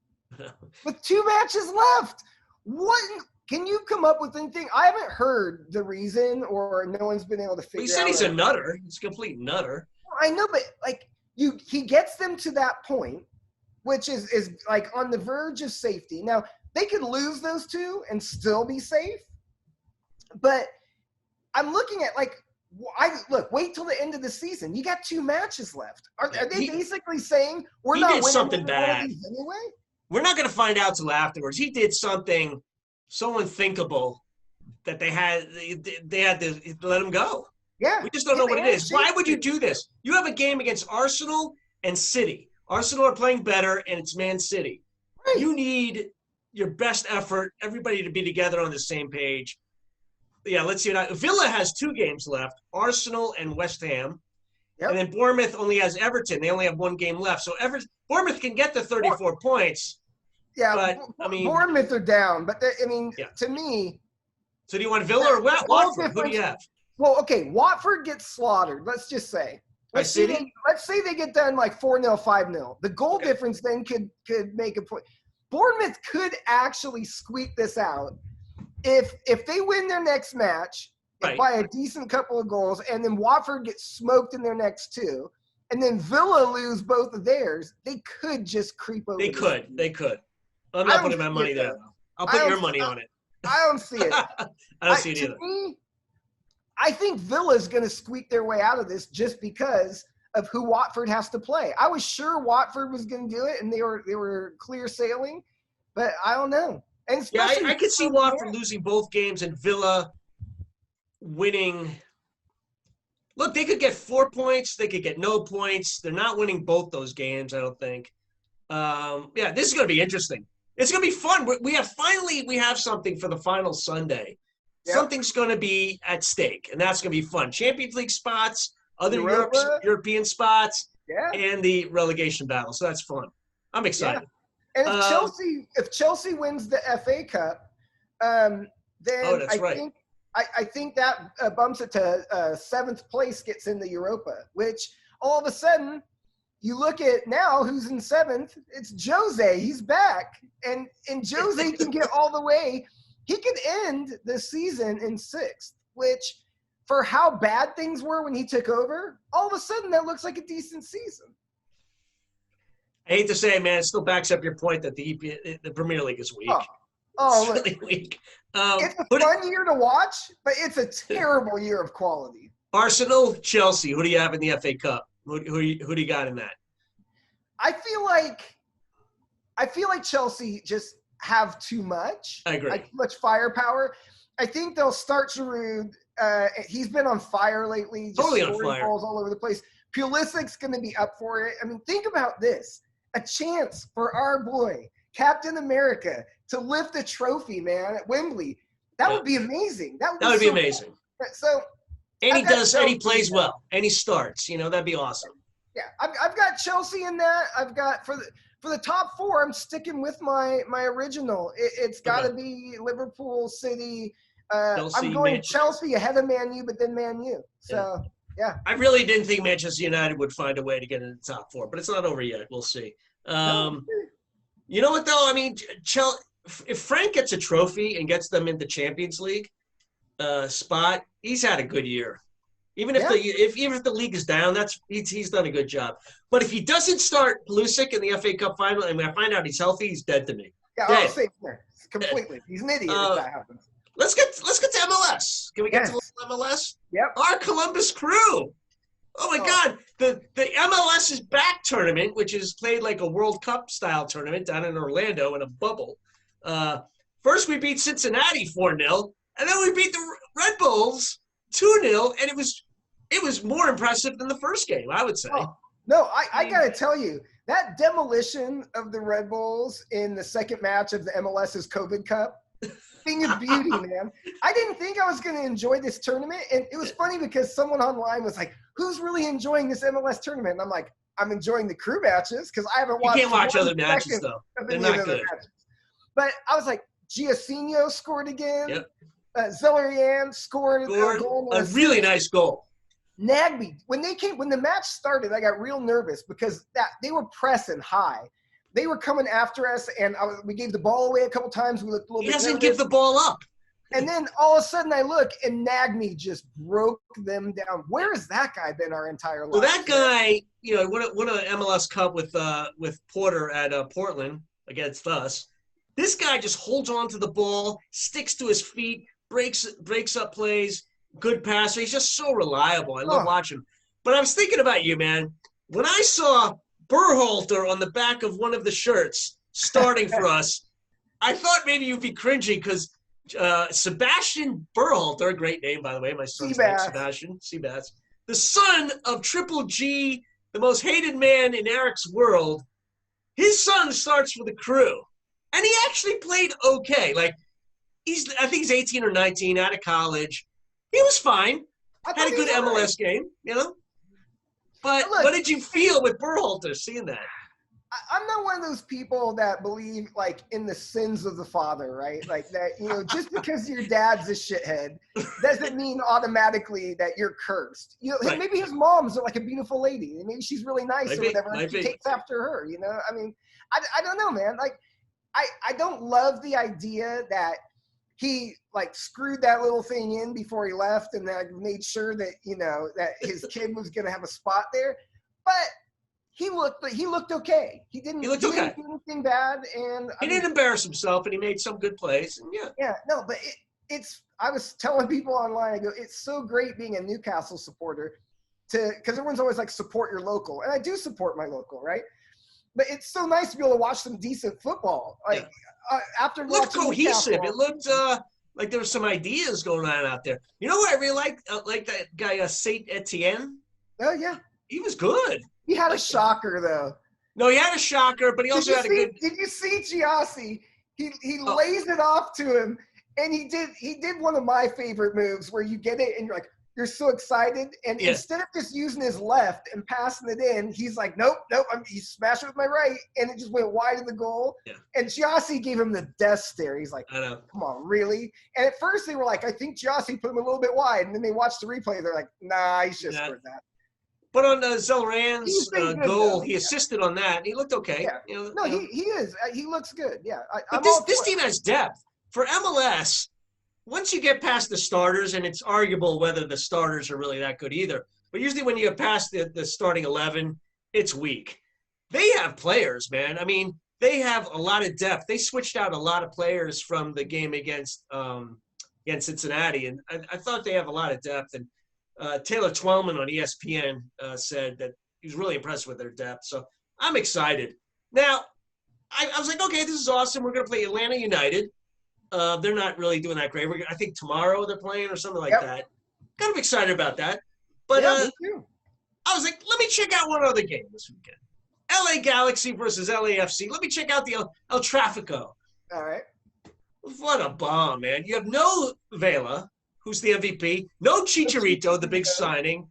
Speaker 2: with 2 matches left. What? Can you come up with anything? I haven't heard the reason, or no one's been able to figure out.
Speaker 1: He said he's a nutter. He's a complete nutter.
Speaker 2: I know, but he gets them to that point, which is like on the verge of safety. Now, they could lose those 2 and still be safe. But I'm looking at wait till the end of the season. You got 2 matches left. Are they basically saying we're not winning
Speaker 1: something bad
Speaker 2: anyway?
Speaker 1: We're not going to find out till afterwards. He did something so unthinkable that they had to let him go.
Speaker 2: Yeah.
Speaker 1: We just don't know what it is. Why would you do this? You have a game against Arsenal and City. Arsenal are playing better, and it's Man City. Right. You need your best effort, everybody to be together on the same page. Yeah, let's see. Villa has 2 games left, Arsenal and West Ham. Yep. And then Bournemouth only has Everton. They only have 1 game left. So Bournemouth can get to 34 points.
Speaker 2: Yeah, but I mean, Bournemouth are down. But to me.
Speaker 1: So do you want Villa or Watford? Who do you have?
Speaker 2: Well, okay, Watford gets slaughtered. Let's just say. Let's say they get done like 4-0, 5-0. The goal difference then could make a point. Bournemouth could actually squeak this out if they win their next match by a decent couple of goals, and then Watford gets smoked in their next 2. and then Villa lose both of theirs, they could just creep over.
Speaker 1: They could. I'm
Speaker 2: I
Speaker 1: not
Speaker 2: don't
Speaker 1: putting my
Speaker 2: see
Speaker 1: money
Speaker 2: it,
Speaker 1: there,
Speaker 2: though.
Speaker 1: though. I'll put your money on it.
Speaker 2: I don't see it.
Speaker 1: I don't see it
Speaker 2: To
Speaker 1: either.
Speaker 2: me, I think Villa's going to squeak their way out of this just because of who Watford has to play. I was sure Watford was going to do it, and they were clear sailing, but I don't know. And
Speaker 1: Yeah,
Speaker 2: especially
Speaker 1: I could see Watford losing both games and Villa winning. Look, they could get 4 points. They could get no points. They're not winning both those games, I don't think. Yeah, this is going to be interesting. It's going to be fun. We have something for the final Sunday.
Speaker 2: Yep.
Speaker 1: Something's going to be at stake, and that's going to be fun. Champions League spots, other European spots, and the relegation battle. So that's fun. I'm excited.
Speaker 2: Yeah. And if Chelsea wins the FA Cup, then I think that bumps it to seventh place, gets in the Europa, which all of a sudden you look at now who's in seventh. It's Jose. He's back, and Jose can get all the way. He could end the season in sixth, which for how bad things were when he took over, all of a sudden that looks like a decent season.
Speaker 1: I hate to say it, man, it still backs up your point that the Premier League is weak.
Speaker 2: Oh,
Speaker 1: it's really weak.
Speaker 2: It's a fun year to watch, but it's a terrible year of quality.
Speaker 1: Arsenal, Chelsea, who do you have in the FA Cup? Who do you got in that?
Speaker 2: I feel like Chelsea just have too much.
Speaker 1: I agree.
Speaker 2: Like too much firepower. I think they'll start Giroud. He's been on fire lately. Just
Speaker 1: totally on fire.
Speaker 2: Balls all over the place. Pulisic's going to be up for it. I mean, think about this. A chance for our boy, Captain America, to lift a trophy, man, at Wembley. That would be amazing. That would be amazing. So,
Speaker 1: and he plays well, and he starts. That'd be awesome.
Speaker 2: Yeah, I've got Chelsea in that. I've got for the top four. I'm sticking with my original. It's got to be Liverpool, City.
Speaker 1: Chelsea,
Speaker 2: I'm going Chelsea ahead of Man U, but then Man U. So yeah.
Speaker 1: I really didn't think Manchester United would find a way to get in the top four, but it's not over yet. We'll see. You know what though? I mean, if Frank gets a trophy and gets them into Champions League spot, he's had a good year. Even if the league is down, he's done a good job. But if he doesn't start Pulisic in the FA Cup final, and when I find out he's healthy, he's dead to me.
Speaker 2: Yeah, I'll say completely. He's an idiot if that happens.
Speaker 1: Let's get to MLS. Can we get to MLS?
Speaker 2: Yep.
Speaker 1: Our Columbus Crew. Oh my God, the MLS's back tournament, which is played like a World Cup style tournament down in Orlando in a bubble. First we beat Cincinnati 4-0, and then we beat the Red Bulls 2-0, and it was more impressive than the first game, I would say.
Speaker 2: Oh, no, I got to tell you, that demolition of the Red Bulls in the second match of the MLS's COVID Cup, thing of beauty, man. I didn't think I was going to enjoy this tournament, and it was funny because someone online was like, who's really enjoying this MLS tournament? And I'm like, I'm enjoying the Crew matches because I haven't watched.
Speaker 1: You can't watch other matches, though. They're not good.
Speaker 2: But I was like, Giacinho scored again.
Speaker 1: Yep.
Speaker 2: Zellerian scored a goal.
Speaker 1: A really nice goal.
Speaker 2: Nagby, when the match started, I got real nervous because they were pressing high. They were coming after us, and we gave the ball away a couple times. We looked a little bit nervous.
Speaker 1: He doesn't give the ball up.
Speaker 2: And then all of a sudden I look, and Nagby just broke them down. Where has that guy been our entire life?
Speaker 1: Well, that guy, won an MLS Cup with Porter at Portland against us. This guy just holds on to the ball, sticks to his feet, breaks up plays, good passer. He's just so reliable. I love watching him. But I was thinking about you, man. When I saw Berhalter on the back of one of the shirts starting for us, I thought maybe you'd be cringing because Sebastian Berhalter, great name, by the way. My son's name is Sebastian Seabass. The son of Triple G, the most hated man in Eric's world. His son starts for the Crew. And he actually played okay. Like, I think he's 18 or 19, out of college. He was fine. Had a good MLS game, But look, what did you feel with Berhalter seeing that?
Speaker 2: I'm not one of those people that believe, like, in the sins of the father, right? Like that, just because your dad's a shithead doesn't mean automatically that you're cursed.
Speaker 1: Right.
Speaker 2: Maybe his mom's like a beautiful lady. And maybe she's really nice or whatever. And he takes after her, I mean, I don't know, man. Like, I don't love the idea that he like screwed that little thing in before he left and that made sure that, that his kid was going to have a spot there. but he looked okay. He didn't
Speaker 1: He looked okay.
Speaker 2: do anything bad, and
Speaker 1: He didn't embarrass himself, and he made some good plays. And
Speaker 2: yeah, no, but it's. I was telling people online, I go, it's so great being a Newcastle supporter, because everyone's always like support your local, and I do support my local, right? But it's so nice to be able to watch some decent football. Like after
Speaker 1: it looked
Speaker 2: watching
Speaker 1: cohesive.
Speaker 2: Newcastle,
Speaker 1: It looked like there were some ideas going on out there. You know what I really like that guy Saint Etienne.
Speaker 2: Oh yeah,
Speaker 1: He was good.
Speaker 2: he had a shocker though.
Speaker 1: No, he had a shocker, but he also had a good.
Speaker 2: Did you see Giassi? He lays it off to him, and he did one of my favorite moves where you get it and you're so excited, and instead of just using his left and passing it in, he's like, nope, he smashed it with my right, and it just went wide of the goal.
Speaker 1: Yeah.
Speaker 2: And Giassi gave him the death stare. He's like,
Speaker 1: I know.
Speaker 2: Come on, really? And at first they were like, I think Giassi put him a little bit wide, and then they watched the replay. They're like, nah, he should have scored that.
Speaker 1: But on Zelleran's goal, he assisted on that, and he looked okay.
Speaker 2: Yeah. He is. He looks good. Yeah.
Speaker 1: But this team has depth. For MLS, once you get past the starters, and it's arguable whether the starters are really that good either, but usually when you get past the starting 11, it's weak. They have players, man. I mean, they have a lot of depth. They switched out a lot of players from the game against Cincinnati, and I thought they have a lot of depth. And Taylor Twellman on ESPN said that he was really impressed with their depth. So I'm excited. Now, I was like, okay, this is awesome. We're going to play Atlanta United. They're not really doing that great. I think tomorrow they're playing or something like that. Kind of excited about that. But
Speaker 2: me too.
Speaker 1: I was like, let me check out one other game this weekend. LA Galaxy versus LAFC. Let me check out the El Trafico.
Speaker 2: All right.
Speaker 1: What a bomb, man. You have no Vela, who's the MVP. No Chicharito, the big signing.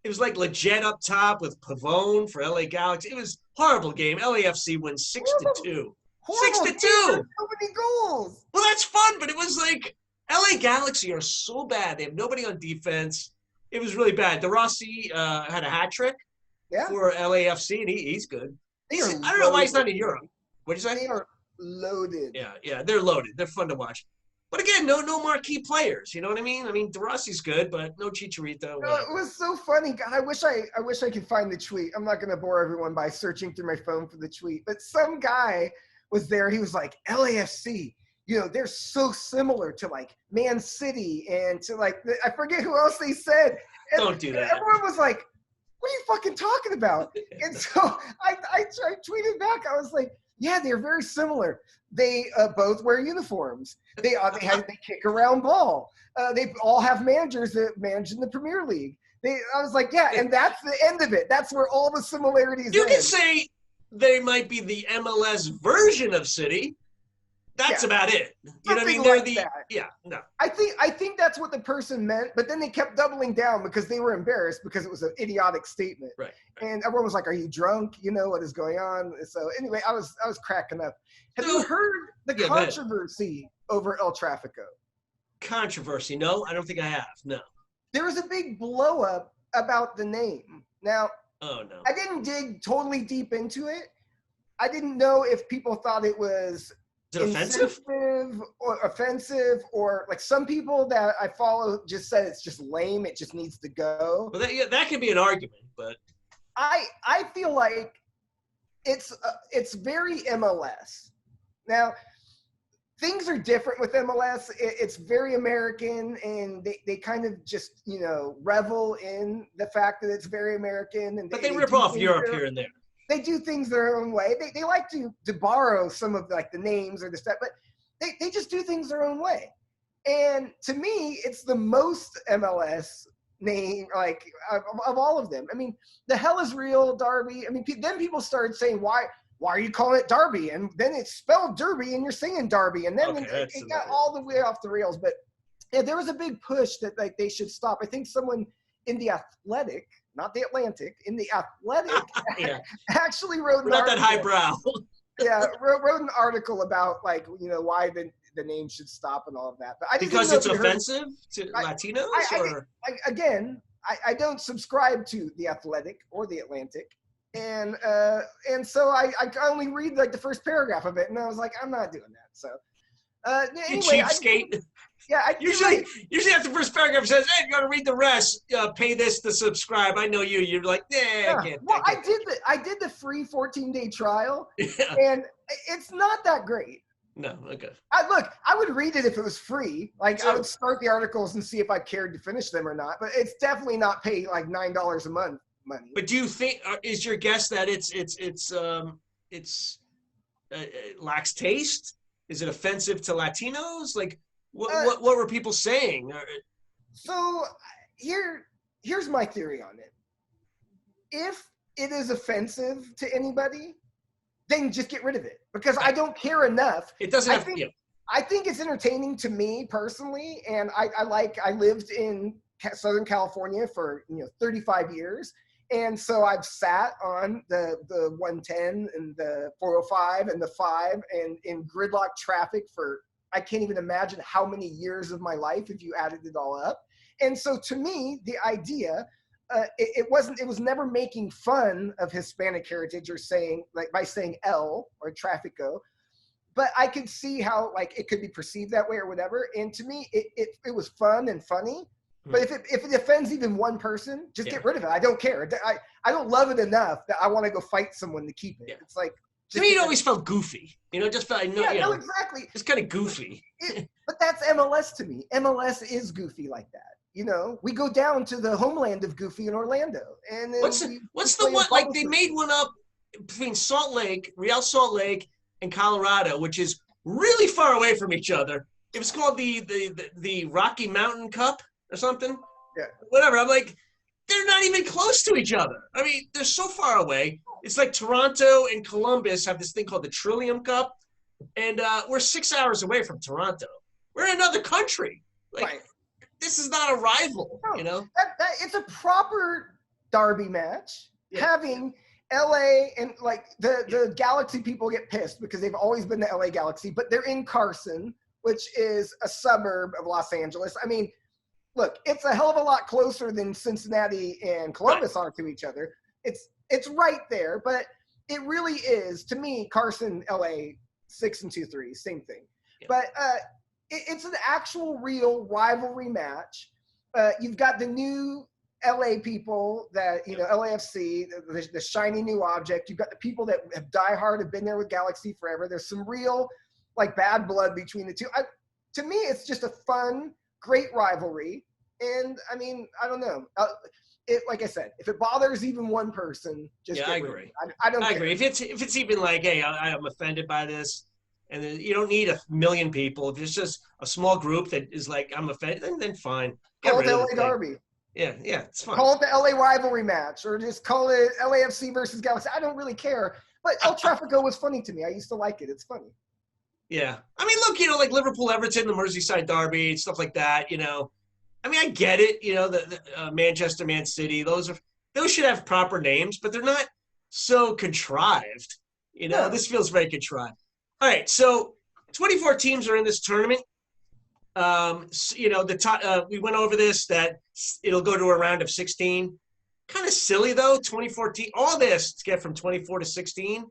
Speaker 1: It was like legit up top with Pavone for LA Galaxy. It was a horrible game. LAFC wins 6-2. 6-2.
Speaker 2: So many goals.
Speaker 1: Well, that's fun, but it was like LA Galaxy are so bad. They have nobody on defense. It was really bad. De Rossi had a hat trick for LAFC, and he's good. I don't know why he's not in Europe. What did you say?
Speaker 2: They are loaded.
Speaker 1: Yeah, they're loaded. They're fun to watch. But again, no marquee players. You know what I mean? I mean, De Rossi's good, but no Chicharito.
Speaker 2: No, it was so funny. God, I wish I could find the tweet. I'm not going to bore everyone by searching through my phone for the tweet. But some guy was there. He was like, LAFC, they're so similar to like Man City and to like, I forget who else they said. And
Speaker 1: don't do that.
Speaker 2: Everyone was like, what are you fucking talking about? And so I tweeted back. I was like, yeah, they're very similar. They both wear uniforms. They kick around ball. They all have managers that manage in the Premier League. I was like, yeah, and that's the end of it. That's where all the similarities.
Speaker 1: You can say they might be the MLS version of City. That's about it. You know what I mean? They're no.
Speaker 2: I think that's what the person meant, but then they kept doubling down because they were embarrassed because it was an idiotic statement.
Speaker 1: Right.
Speaker 2: And everyone was like, "Are you drunk? What is going on?" So anyway, I was cracking up. Have you heard the controversy over El Trafico?
Speaker 1: Controversy? No, I don't think I have. No.
Speaker 2: There was a big blow up about the name. Now,
Speaker 1: oh no,
Speaker 2: I didn't dig totally deep into it. I didn't know if people thought it was
Speaker 1: offensive
Speaker 2: or like some people that I follow just said it's just lame. It just needs to go.
Speaker 1: Well, that could be an argument, but
Speaker 2: I feel like it's very MLS. Now, things are different with MLS. It's very American, and they kind of just revel in the fact that it's very American.
Speaker 1: But they rip off Europe here and there.
Speaker 2: They do things their own way. They like to borrow some of like the names or the stuff, but they just do things their own way. And to me, it's the most MLS name like of all of them. I mean, the hell is real Derby. I mean, then people started saying, why are you calling it Derby? And then it's spelled Derby, and you're singing Derby, and then it got all the way off the rails. But yeah, there was a big push that like they should stop. I think someone in the Athletic. Not the Atlantic, in the Athletic, actually wrote an article.
Speaker 1: Not that highbrow.
Speaker 2: wrote an article about like why the name should stop and all of that. But
Speaker 1: because it's offensive to Latinos.
Speaker 2: I don't subscribe to the Athletic or the Atlantic, and so I only read like the first paragraph of it, and I was like, I'm not doing that. So anyway,
Speaker 1: cheapskate.
Speaker 2: Yeah,
Speaker 1: usually after the first paragraph paragraph says, "Hey, if you want to read the rest, pay this to subscribe." I know you. You're like, "Yeah, I can't."
Speaker 2: Well, I did the free 14-day trial,
Speaker 1: Yeah.
Speaker 2: and it's not that great.
Speaker 1: No, okay.
Speaker 2: I would read it if it was free. Like, I
Speaker 1: So-
Speaker 2: would start the articles and see if I cared to finish them or not. But it's definitely not pay like $9 a month money.
Speaker 1: But do you think is your guess that it lacks taste? Is it offensive to Latinos? Like, what were people saying?
Speaker 2: So here's my theory on it. If it is offensive to anybody, then just get rid of it, because I don't care enough.
Speaker 1: It doesn't have.
Speaker 2: I think it's entertaining to me personally, and I lived in Southern California for 35 years, and so I've sat on the 110 and the 405 and the 5 and in gridlock traffic for I can't even imagine how many years of my life if you added it all up. And so to me, the idea it was never making fun of Hispanic heritage or saying like by saying L or traffico. But I could see how like it could be perceived that way or whatever. And to me, it was fun and funny. But if it offends even one person, just get rid of it. I don't care. I don't love it enough that I want to go fight someone to keep it. Yeah. It's like
Speaker 1: to me, it always felt goofy. Just felt
Speaker 2: no, exactly.
Speaker 1: It's kind of goofy.
Speaker 2: But that's MLS to me. MLS is goofy like that. We go down to the homeland of Goofy in Orlando, and then
Speaker 1: what's the one like they made one up between Real Salt Lake, and Colorado, which is really far away from each other. It was called the Rocky Mountain Cup or something.
Speaker 2: Yeah.
Speaker 1: Whatever. I'm like, they're not even close to each other. I mean, they're so far away. It's like Toronto and Columbus have this thing called the Trillium Cup, and we're 6 hours away from Toronto. We're in another country. Like,
Speaker 2: right.
Speaker 1: This is not a rival,
Speaker 2: no, it's a proper derby match. Yeah. Having LA and like the Galaxy people get pissed because they've always been the LA Galaxy, but they're in Carson, which is a suburb of Los Angeles. I mean, look, it's a hell of a lot closer than Cincinnati and Columbus are to each other. It's right there, but it really is, to me, Carson, LA, 6-2-3, same thing. Yeah. But it's an actual real rivalry match. You've got the new LA people that, LAFC, the shiny new object. You've got the people that have diehard, have been there with Galaxy forever. There's some real, like, bad blood between the two. To me, it's just a fun, great rivalry. And, I mean, I don't know. Like I said, if it bothers even one person, just
Speaker 1: I agree.
Speaker 2: I don't care.
Speaker 1: Agree. If it's even like, hey, I'm offended by this, and then you don't need 1 million people. If it's just a small group that is like, I'm offended, then fine.
Speaker 2: Call it LA Derby.
Speaker 1: Yeah, it's fine.
Speaker 2: Call it the LA rivalry match, or just call it LAFC versus Galaxy. I don't really care. But El Trafico was funny to me. I used to like it. It's funny.
Speaker 1: Yeah. I mean, look, like Liverpool, Everton, the Merseyside Derby, stuff like that, I mean, I get it, the Manchester, Man City, those should have proper names, but they're not so contrived.
Speaker 2: No.
Speaker 1: This feels very contrived. All right, so 24 teams are in this tournament. The top, we went over this, that it'll go to a round of 16. Kind of silly, though, 24 teams. All this to get from 24 to 16.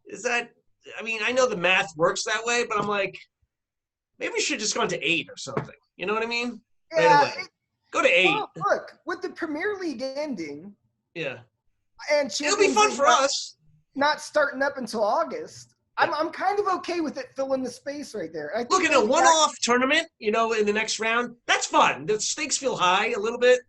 Speaker 1: Is that, I mean, I know the math works that way, but I'm like, maybe we should just go to 8 or something. You know what I mean?
Speaker 2: Yeah,
Speaker 1: right away. Go to 8.
Speaker 2: Well, look, with the Premier League ending.
Speaker 1: Yeah.
Speaker 2: And
Speaker 1: it'll be fun for us.
Speaker 2: Not starting up until August. I'm kind of okay with it filling the space right there.
Speaker 1: Look at a one-off tournament, in the next round. That's fun. The stakes feel high a little bit.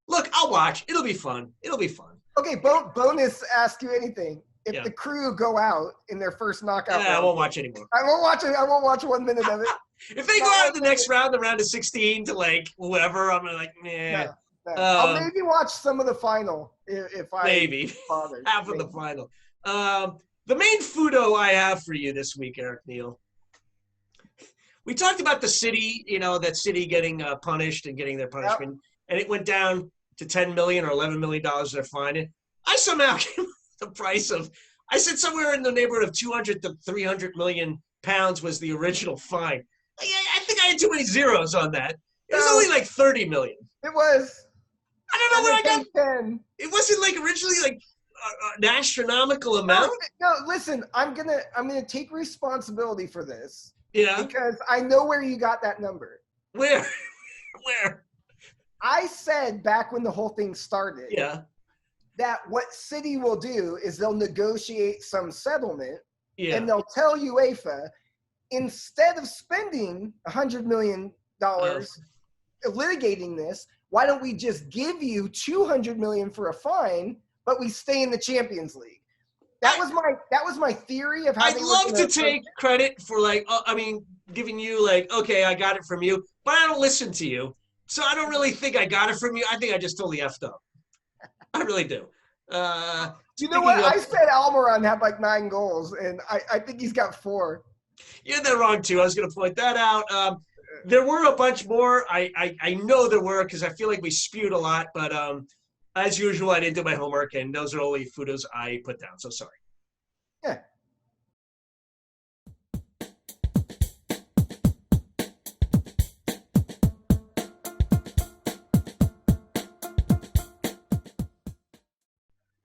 Speaker 1: Look, I'll watch. It'll be fun.
Speaker 2: Okay, bonus ask you anything. If the Crew go out in their first knockout round,
Speaker 1: I won't watch anymore.
Speaker 2: I won't watch it. I won't watch 1 minute of it.
Speaker 1: If they go out in the next round, the round of 16 to like whoever, I'm like,
Speaker 2: No. I'll maybe watch some of the final if I
Speaker 1: maybe
Speaker 2: bother.
Speaker 1: Half of the final. The main fudo I have for you this week, Eric Neal. We talked about the City, that City getting punished and getting their punishment, and it went down to $10 million or $11 million they're fining. I somehow came up with the price of, I said somewhere in the neighborhood of 200 to 300 million pounds was the original fine. I think I had too many zeros on that. It was only like 30 million.
Speaker 2: It was.
Speaker 1: I don't know where I got
Speaker 2: 10.
Speaker 1: It wasn't like originally like an astronomical amount.
Speaker 2: No, listen, I'm gonna take responsibility for this.
Speaker 1: Yeah.
Speaker 2: Because I know where you got that number.
Speaker 1: Where?
Speaker 2: I said back when the whole thing started
Speaker 1: Yeah.
Speaker 2: that what City will do is they'll negotiate some settlement
Speaker 1: Yeah.
Speaker 2: and they'll tell UEFA, instead of spending $100 million litigating this, why don't we just give you $200 million for a fine, but we stay in the Champions League? That was my theory of how
Speaker 1: I'd
Speaker 2: they were
Speaker 1: love
Speaker 2: gonna
Speaker 1: to take credit for giving you okay, I got it from you, but I don't listen to you. So I don't really think I got it from you. I think I just totally effed up. I really do.
Speaker 2: You know what? I said Almiron had like 9 goals, and I think he's got 4.
Speaker 1: You had that wrong too. I was going to point that out. There were a bunch more. I know there were because I feel like we spewed a lot, but as usual, I didn't do my homework, and those are only photos I put down. So sorry.
Speaker 2: Yeah.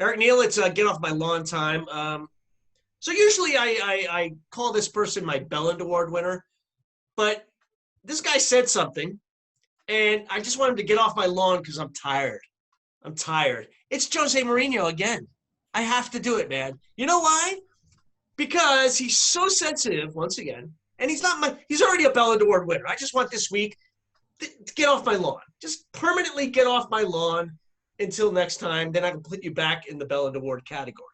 Speaker 1: Eric Neal, it's get off my lawn time. So usually I call this person my Belland Award winner, but this guy said something, and I just want him to get off my lawn because I'm tired. I'm tired. It's Jose Mourinho again. I have to do it, man. You know why? Because he's so sensitive once again, and he's already a Belland Award winner. I just want this week to get off my lawn. Just permanently get off my lawn until next time. Then I can put you back in the Belland Award category.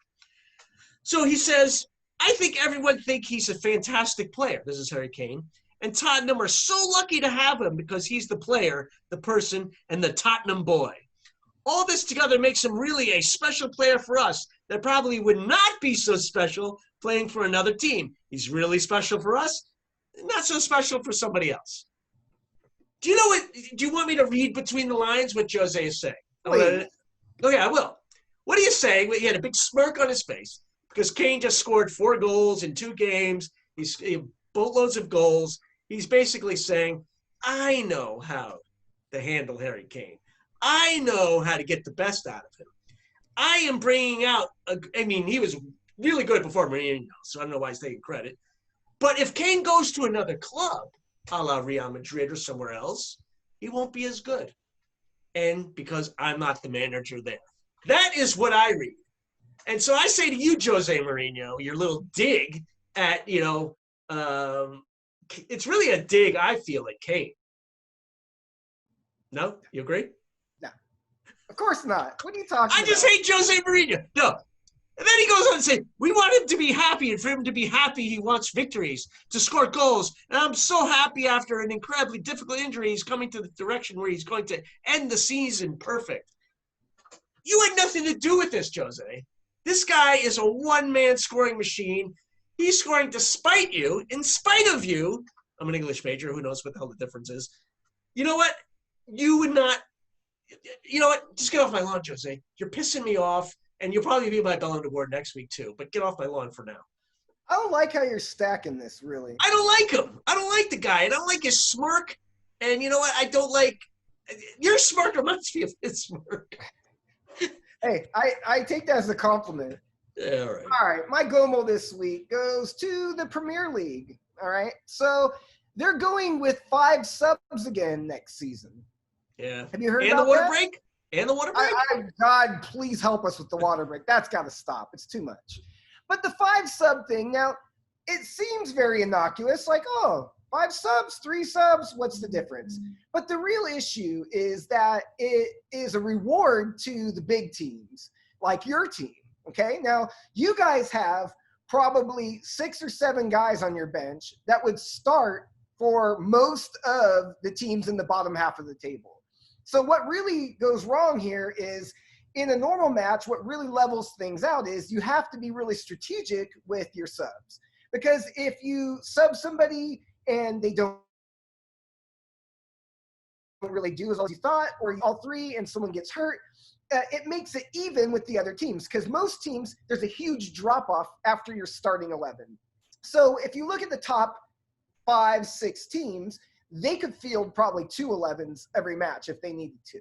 Speaker 1: So he says, I think everyone thinks he's a fantastic player. This is Harry Kane. And Tottenham are so lucky to have him because he's the player, the person, and the Tottenham boy. All this together makes him really a special player for us that probably would not be so special playing for another team. He's really special for us, not so special for somebody else. Do you know what? Do you want me to read between the lines what Jose is saying? Okay, I will. What are you saying? He had a big smirk on his face because Kane just scored 4 goals in 2 games. He's boatloads of goals. He's basically saying, I know how to handle Harry Kane. I know how to get the best out of him. I am bringing out, he was really good before Mourinho, so I don't know why he's taking credit. But if Kane goes to another club, a la Real Madrid or somewhere else, he won't be as good. And because I'm not the manager there. That is what I read. And so I say to you, Jose Mourinho, your little dig at, it's really a dig, I feel, at Kane. No? You agree?
Speaker 2: No. Of course not. What are you talking about?
Speaker 1: I just hate Jose Mourinho. No. And then he goes on to say, we want him to be happy, and for him to be happy, he wants victories, to score goals. And I'm so happy after an incredibly difficult injury, he's coming to the direction where he's going to end the season perfect. You had nothing to do with this, Jose. This guy is a one-man scoring machine. He's scoring despite you, in spite of you. I'm an English major. Who knows what the hell the difference is? You know what? You would not. You know what? Just get off my lawn, Jose. You're pissing me off, and you'll probably be my Belland Award next week too. But get off my lawn for now.
Speaker 2: I don't like how you're stacking this, really.
Speaker 1: I don't like him. I don't like the guy. I don't like his smirk. And you know what? I don't like your smirk reminds me of his smirk.
Speaker 2: Hey, I take that as a compliment.
Speaker 1: Yeah, all right.
Speaker 2: All right, my Gomo this week goes to the Premier League. All right, so they're going with 5 subs again next season.
Speaker 1: Yeah.
Speaker 2: Have you heard
Speaker 1: and
Speaker 2: about
Speaker 1: the water
Speaker 2: that?
Speaker 1: break? And the water break?
Speaker 2: God, please help us with the water break. That's got to stop. It's too much. But the 5 sub thing, now, it seems very innocuous, like, 5 subs, 3 subs, what's the difference? But the real issue is that it is a reward to the big teams, like your team, okay? Now, you guys have probably 6 or 7 guys on your bench that would start for most of the teams in the bottom half of the table. So what really goes wrong here is in a normal match, what really levels things out is you have to be really strategic with your subs. Because if you sub somebody and they don't really do as well as you thought, or all 3 and someone gets hurt, it makes it even with the other teams. Because most teams, there's a huge drop-off after your starting 11. So if you look at the top 5, 6 teams, they could field probably 2 11s every match if they needed to.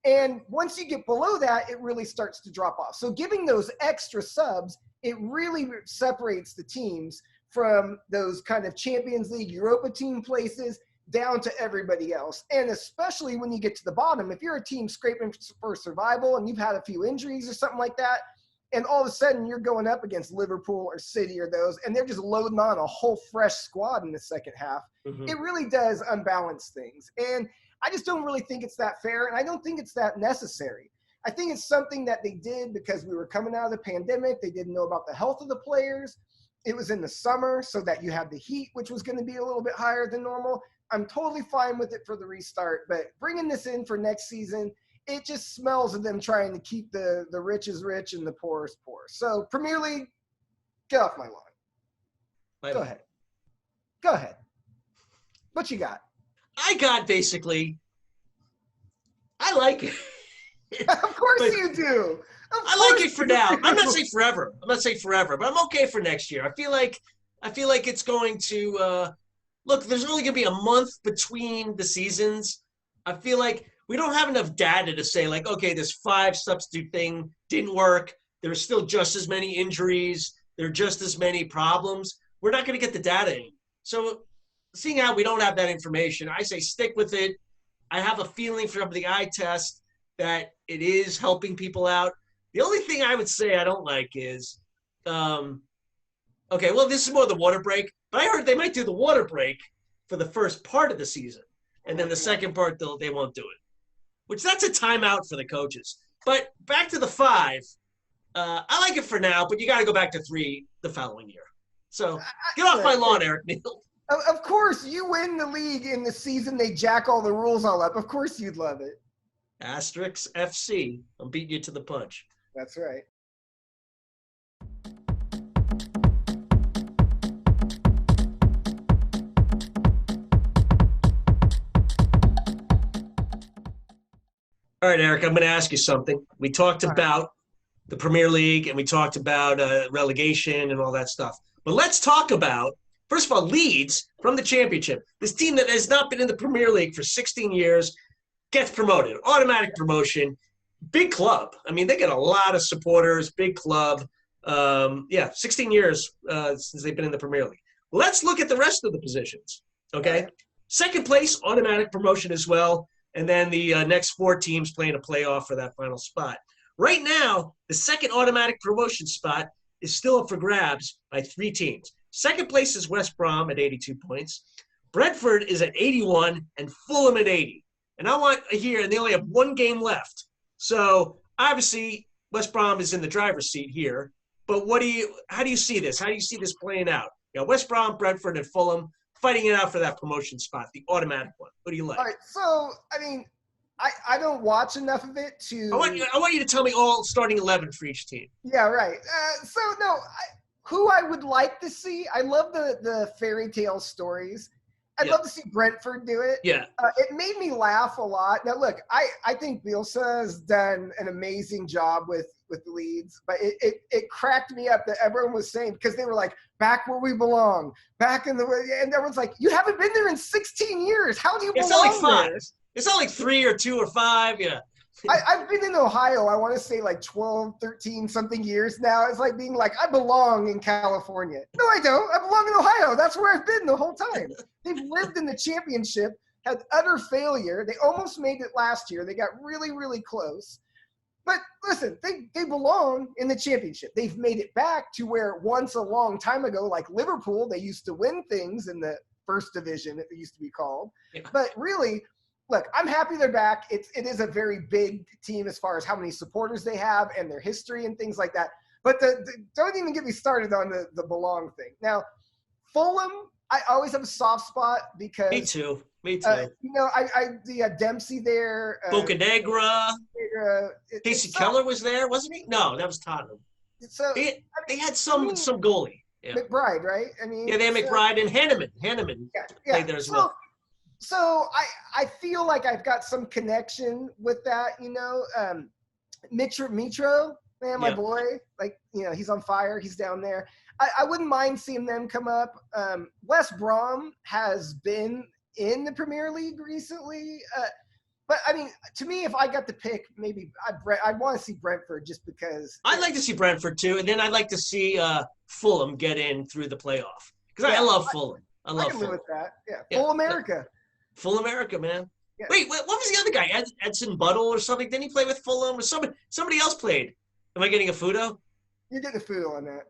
Speaker 2: And once you get below that, it really starts to drop off. So giving those extra subs, it really separates the teams from those kind of Champions League, Europa team places down to everybody else. And especially when you get to the bottom, if you're a team scraping for survival and you've had a few injuries or something like that, and all of a sudden you're going up against Liverpool or City or those, and they're just loading on a whole fresh squad in the second half, it really does unbalance things. And I just don't really think it's that fair, and I don't think it's that necessary. I think it's something that they did because we were coming out of the pandemic. They didn't know about the health of the players. It was in the summer so that you had the heat, which was going to be a little bit higher than normal. I'm totally fine with it for the restart, but bringing this in for next season, it just smells of them trying to keep the rich as rich and the poor as poor. So Premier League, get off my lawn. Go ahead. Go ahead. What you got?
Speaker 1: I got basically, I like it.
Speaker 2: Of course you do.
Speaker 1: I like it for now. I'm not saying forever. But I'm okay for next year. I feel like it's going to look. There's only going to be a month between the seasons. I feel like we don't have enough data to say like, okay, this 5 substitute thing didn't work. There's still just as many injuries. There are just as many problems. We're not going to get the data in. So seeing how we don't have that information, I say stick with it. I have a feeling from the eye test that it is helping people out. The only thing I would say I don't like is, okay, well, this is more the water break, but I heard they might do the water break for the first part of the season, and then the second part, they won't do it, which that's a timeout for the coaches. But back to the 5, I like it for now, but you got to go back to 3 the following year. So get off my lawn, Eric Neal.
Speaker 2: Of course, you win the league in the season they jack all the rules all up. Of course you'd love it.
Speaker 1: Asterix FC. I'm beating you to the punch.
Speaker 2: That's right.
Speaker 1: All right, Eric, I'm going to ask you something. We talked about the Premier League and we talked about relegation and all that stuff. But let's talk about, first of all, Leeds from the Championship. This team that has not been in the Premier League for 16 years gets promoted. Automatic promotion. Big club. I mean, they get a lot of supporters. Big club. 16 years since they've been in the Premier League. Let's look at the rest of the positions, okay? Second place, automatic promotion as well. And then the next 4 teams playing a playoff for that final spot. Right now, the second automatic promotion spot is still up for grabs by 3 teams. Second place is West Brom at 82 points. Brentford is at 81 and Fulham at 80. And I want to hear, and they only have 1 game left. So obviously West Brom is in the driver's seat here. But how do you see this? How do you see this playing out? You know, West Brom, Brentford, and Fulham fighting it out for that promotion spot, the automatic one. What do you like?
Speaker 2: All right, so, I mean, I don't watch enough of it to –
Speaker 1: I want you to tell me all starting 11 for each team.
Speaker 2: Yeah, right. Who I would like to see, I love the fairy tale stories. I'd love to see Brentford do it.
Speaker 1: Yeah.
Speaker 2: It made me laugh a lot. Now, look, I think Bielsa has done an amazing job with Leeds, but it cracked me up that everyone was saying, because they were like, back where we belong, back in the way, and everyone's like, you haven't been there in 16 years. How do you belong
Speaker 1: It's not like 5.
Speaker 2: there?
Speaker 1: It's not like 3 or 2 or 5. Yeah.
Speaker 2: I've been in Ohio, I want to say like 12, 13 something years now. It's like being like, I belong in California. No, I don't. I belong in Ohio. That's where I've been the whole time. They've lived in the championship, had utter failure. They almost made it last year. They got really, really close. But listen, they belong in the championship. They've made it back to where once a long time ago, like Liverpool, they used to win things in the first division, it used to be called. Yeah. But really, look, I'm happy they're back. It is a very big team as far as how many supporters they have and their history and things like that. But don't even get me started on the belong thing. Now, Fulham, I always have a soft spot because
Speaker 1: Me too.
Speaker 2: Dempsey there.
Speaker 1: Bocanegra. Casey Keller was there, wasn't he? No, that was Tottenham.
Speaker 2: So
Speaker 1: they had some goalie. Yeah.
Speaker 2: McBride, right? I mean,
Speaker 1: yeah, they had McBride and Hanneman. Played there as well.
Speaker 2: So I feel like I've got some connection with that, Mitro, man, my boy, like, he's on fire. He's down there. I wouldn't mind seeing them come up. West Brom has been in the Premier League recently. But, I mean, to me, if I got to pick, maybe I'd want to see Brentford just because.
Speaker 1: I'd like to see Brentford, too. And then I'd like to see Fulham get in through the playoff. Because I love Fulham. I love
Speaker 2: can
Speaker 1: Fulham.
Speaker 2: live with that. Yeah. Full America.
Speaker 1: Full America, man.
Speaker 2: Yeah.
Speaker 1: Wait, what was the other guy? Edson Buttle or something? Didn't he play with Fulham? Or somebody else played? Am I getting a Fudo?
Speaker 2: You did a fool on that.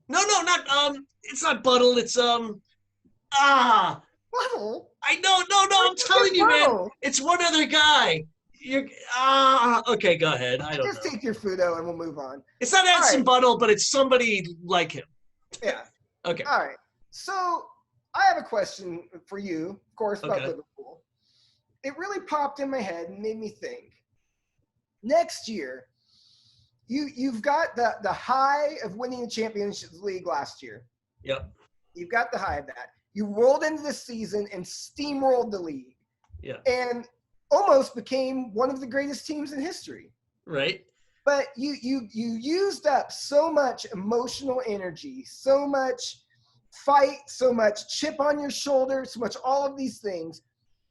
Speaker 1: No, not it's not Buttle. It's ah.
Speaker 2: Buttle?
Speaker 1: I know, no. I'm telling you, man.
Speaker 2: Buttle?
Speaker 1: It's one other guy. You're okay. Go ahead. I don't
Speaker 2: Just
Speaker 1: know.
Speaker 2: take your Fudo and we'll move on.
Speaker 1: It's not
Speaker 2: All
Speaker 1: Edson
Speaker 2: right.
Speaker 1: Buttle, but it's somebody like him.
Speaker 2: Yeah.
Speaker 1: Okay.
Speaker 2: All right. So I have a question for you, of course, about
Speaker 1: Okay.
Speaker 2: Liverpool. It really popped in my head and made me think. Next year, you've got the high of winning the Champions League last year.
Speaker 1: Yep.
Speaker 2: You've got the high of that. You rolled into this season and steamrolled the league.
Speaker 1: Yeah.
Speaker 2: And almost became one of the greatest teams in history.
Speaker 1: Right.
Speaker 2: But you used up so much emotional energy, so much fight, so much chip on your shoulder, so much all of these things.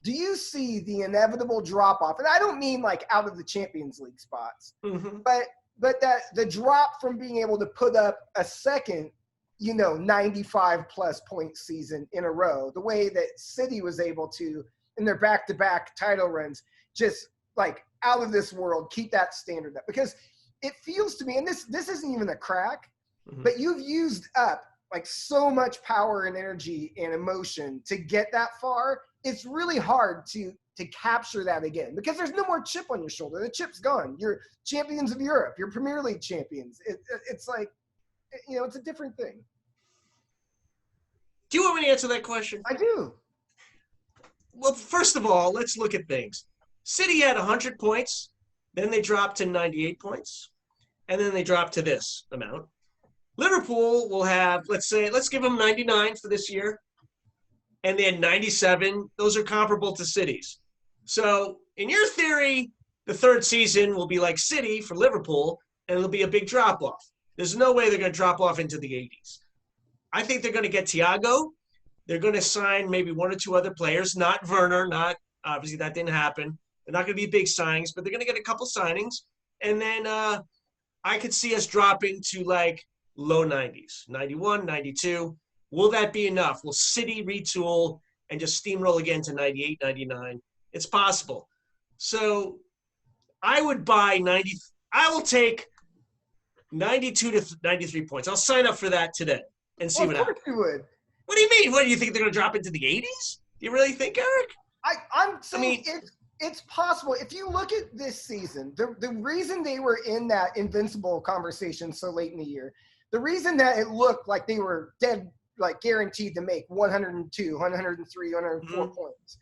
Speaker 2: Do you see the inevitable drop off? And I don't mean like out of the Champions League spots,
Speaker 1: Mm-hmm.
Speaker 2: but that the drop from being able to put up a second, 95 plus point season in a row, the way that City was able to in their back-to-back title runs, just like out of this world, keep that standard up. Because it feels to me, and this isn't even a crack,
Speaker 1: Mm-hmm.
Speaker 2: but you've used up like so much power and energy and emotion to get that far. It's really hard to capture that again because there's no more chip on your shoulder. The chip's gone. You're champions of Europe. You're Premier League champions. It's like, it's a different thing.
Speaker 1: Do you want me to answer that question?
Speaker 2: I do.
Speaker 1: Well, first of all, let's look at things. City had 100 points, then they dropped to 98 points, and then they dropped to this amount. Liverpool will have, let's give them 99 for this year, and they had 97. Those are comparable to City's. So in your theory, the third season will be like City for Liverpool, and it'll be a big drop-off. There's no way they're going to drop off into the 80s. I think they're going to get Thiago. They're going to sign maybe one or two other players, not Werner, obviously that didn't happen. They're not going to be big signings, but they're going to get a couple signings. And then I could see us dropping to like low 90s, 91, 92. Will that be enough? Will City retool and just steamroll again to 98, 99? It's possible. So I would buy 90. I will take 92 to 93 points. I'll sign up for that today and see what happens.
Speaker 2: Of course you would.
Speaker 1: What do you mean? What do you think they're going to drop into the 80s? Do you really think, Eric?
Speaker 2: I'm saying it's possible. If you look at this season, the reason they were in that invincible conversation so late in the year, the reason that it looked like they were dead, like guaranteed to make 102, 103, 104 points,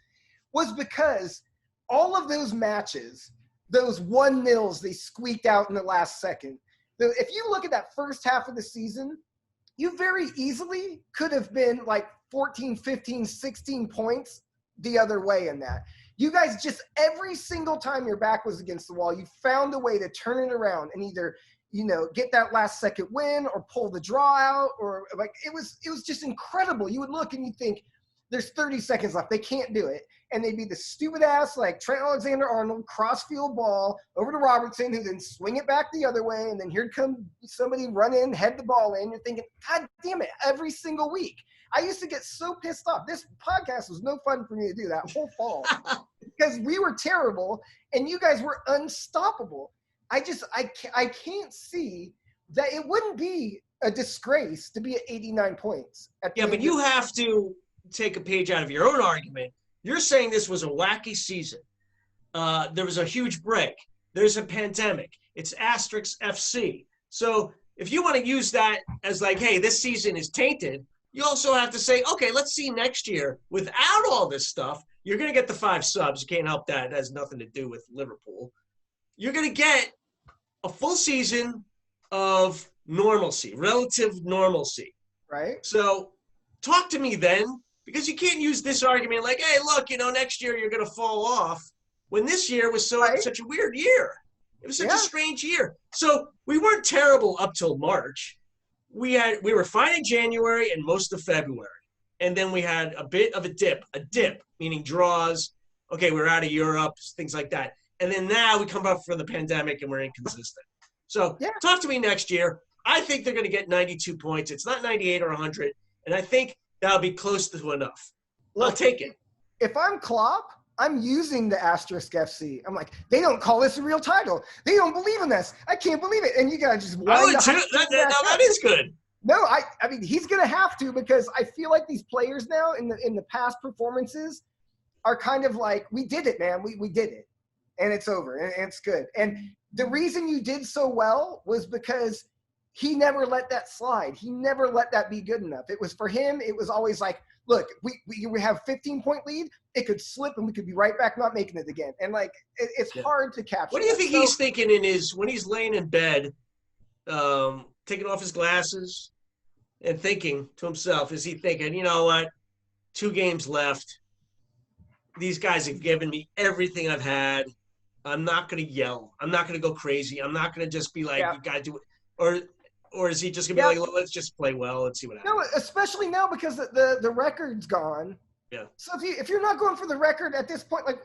Speaker 2: was because all of those matches, those 1-0s they squeaked out in the last second. If you look at that first half of the season, you very easily could have been like 14, 15, 16 points the other way in that. You guys just every single time your back was against the wall, you found a way to turn it around and either, get that last second win or pull the draw out, or like it was just incredible. You would look and you'd think there's 30 seconds left. They can't do it. And they'd be the stupid ass like Trent Alexander-Arnold crossfield ball over to Robertson, who then swing it back the other way. And then here come somebody run in, head the ball in. You're thinking, God damn it, every single week. I used to get so pissed off. This podcast was no fun for me to do that whole fall because we were terrible and you guys were unstoppable. I can't see that it wouldn't be a disgrace to be at 89 points.
Speaker 1: But you have to take a page out of your own argument. You're saying this was a wacky season. There was a huge break. There's a pandemic. It's asterisk FC. So if you want to use that as like, hey, this season is tainted, you also have to say, okay, let's see next year without all this stuff. You're going to get the 5 subs. You can't help that. It has nothing to do with Liverpool. You're going to get a full season of normalcy, relative normalcy.
Speaker 2: Right.
Speaker 1: So talk to me then, because you can't use this argument like, hey, look, next year you're going to fall off, when this year was such a weird year. It was such a strange year. So we weren't terrible up till March. We were fine in January and most of February. And then we had a bit of a dip, meaning draws. Okay, we're out of Europe, things like that. And then now we come up from the pandemic and we're inconsistent. So talk to me next year. I think they're going to get 92 points. It's not 98 or 100. And I think that'll be close to enough. I'll take it.
Speaker 2: if I'm Klopp, I'm using the asterisk FC. I'm like, they don't call this a real title. They don't believe in this. I can't believe it. And you gotta just wind the hype
Speaker 1: Now
Speaker 2: back up.
Speaker 1: that is good.
Speaker 2: No, I mean he's gonna have to, because I feel like these players now in the past performances are kind of like, we did it, man. We did it, and it's over, and it's good. And the reason you did so well was because he never let that slide. He never let that be good enough. It was for him. It was always like, look, we have 15-point lead. It could slip, and we could be right back not making it again. And like, it's hard to capture.
Speaker 1: What do you think he's thinking when he's laying in bed, taking off his glasses and thinking to himself? Is he thinking, you know what, 2 games left. These guys have given me everything I've had. I'm not going to yell. I'm not going to go crazy. I'm not going to just be like, you got to do it. Or is he just going to be like, let's just play well. Let's see what happens.
Speaker 2: No, especially now because the record's gone.
Speaker 1: Yeah.
Speaker 2: So if you're not going for the record at this point, like,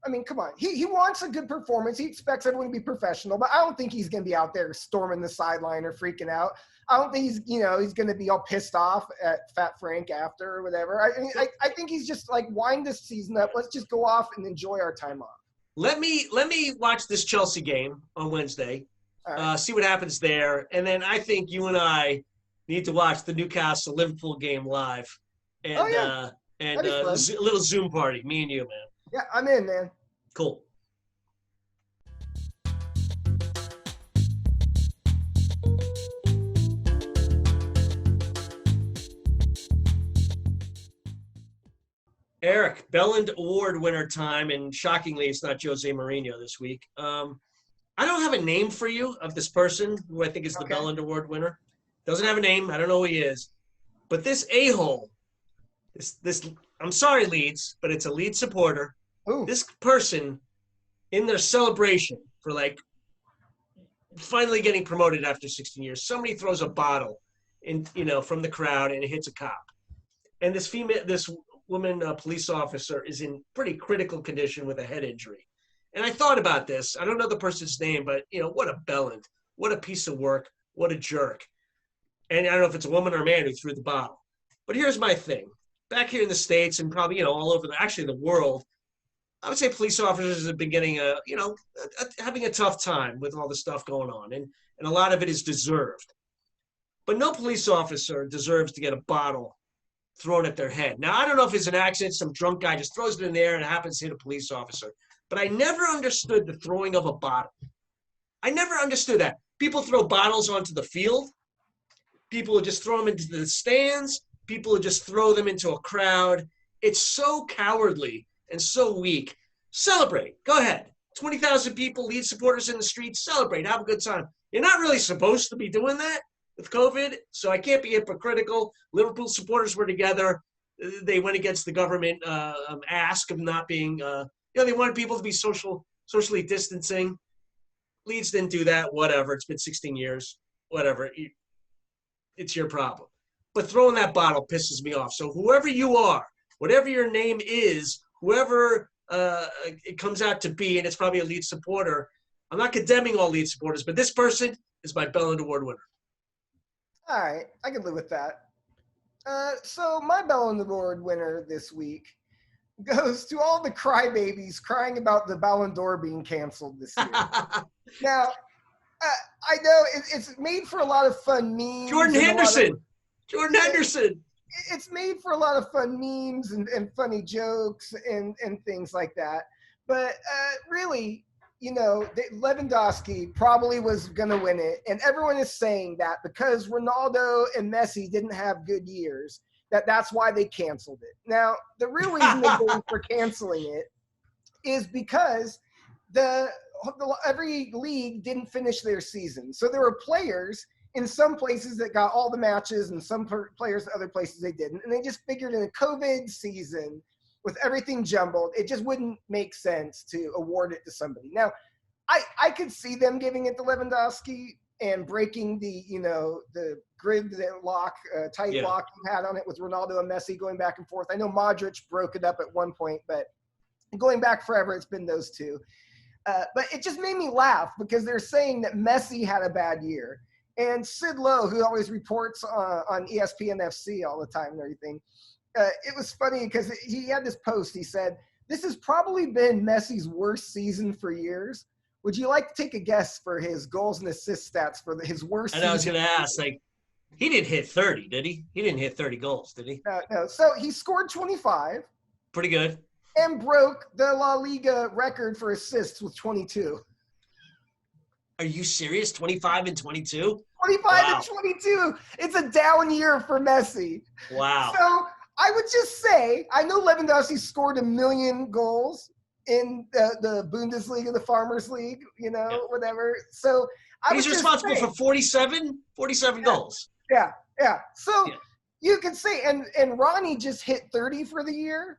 Speaker 2: I mean, come on. He wants a good performance. He expects everyone to be professional, but I don't think he's going to be out there storming the sideline or freaking out. I don't think he's going to be all pissed off at Fat Frank after or whatever. I think he's just like, wind this season up. Let's just go off and enjoy our time off.
Speaker 1: Let me watch this Chelsea game on Wednesday. Right. See what happens there. And then I think you and I need to watch the Newcastle Liverpool game live. And a little Zoom party, me and you, man.
Speaker 2: Yeah, I'm in, man.
Speaker 1: Cool. Eric, Belland Award winner time, and shockingly, it's not Jose Mourinho this week. I don't have a name for you of this person who I think is the Belland Award winner. Doesn't have a name. I don't know who he is. But this a-hole, this I'm sorry, Leeds, but it's a Leeds supporter.
Speaker 2: Ooh.
Speaker 1: This person, in their celebration for like finally getting promoted after 16 years, somebody throws a bottle from the crowd and it hits a cop. And this woman police officer is in pretty critical condition with a head injury. And I thought about this. I don't know the person's name, but, what a Belland. What a piece of work. What a jerk. And I don't know if it's a woman or a man who threw the bottle. But here's my thing. Back here in the States and probably, all over the world, I would say police officers have been getting having a tough time with all the stuff going on. And a lot of it is deserved. But no police officer deserves to get a bottle thrown at their head. Now, I don't know if it's an accident. Some drunk guy just throws it in there and it happens to hit a police officer. But I never understood the throwing of a bottle. I never understood that. People throw bottles onto the field. People would just throw them into the stands. People would just throw them into a crowd. It's so cowardly and so weak. Celebrate. Go ahead. 20,000 people, Leeds supporters in the streets. Celebrate. Have a good time. You're not really supposed to be doing that with COVID, so I can't be hypocritical. Liverpool supporters were together. They went against the government ask of not being they wanted people to be socially distancing. Leeds didn't do that. Whatever. It's been 16 years. Whatever. It's your problem. But throwing that bottle pisses me off. So whoever you are, whatever your name is, whoever it comes out to be, and it's probably a Leeds supporter, I'm not condemning all Leeds supporters, but this person is my Belland Award winner.
Speaker 2: All right. I can live with that. So my Belland Award winner this week goes to all the crybabies crying about the Ballon d'Or being canceled this year. Now, I know it's made for a lot of fun memes.
Speaker 1: Jordan Henderson.
Speaker 2: It's made for a lot of fun memes and funny jokes and things like that. But really, Lewandowski probably was going to win it. And everyone is saying that because Ronaldo and Messi didn't have good years, that's why they canceled it. Now, the real reason they're going for canceling it is because every league didn't finish their season. So there were players in some places that got all the matches and some players in other places they didn't. And they just figured in a COVID season with everything jumbled, it just wouldn't make sense to award it to somebody. Now, I could see them giving it to Lewandowski and breaking the grid lock, tight lock you had on it with Ronaldo and Messi going back and forth. I know Modric broke it up at one point, but going back forever, it's been those two. But it just made me laugh because they're saying that Messi had a bad year. And Sid Lowe, who always reports on ESPN FC all the time and everything, it was funny because he had this post. He said, "This has probably been Messi's worst season for years. Would you like to take a guess for his goals and assist stats for his worst
Speaker 1: And
Speaker 2: season?"
Speaker 1: I was going to ask, like, he didn't hit 30, did he? He didn't hit 30 goals, did he?
Speaker 2: No. So he scored 25
Speaker 1: Pretty good.
Speaker 2: and broke the La Liga record for assists with 22.
Speaker 1: Are you serious? 25 and 22?
Speaker 2: 25
Speaker 1: Wow.
Speaker 2: and 22. It's a down year for Messi.
Speaker 1: Wow.
Speaker 2: So I would just say, I know Lewandowski scored 1 million goals in the Bundesliga, the Farmers League, whatever. So
Speaker 1: he's responsible for 47 goals.
Speaker 2: Yeah. So you could say, and Ronnie just hit 30 for the year.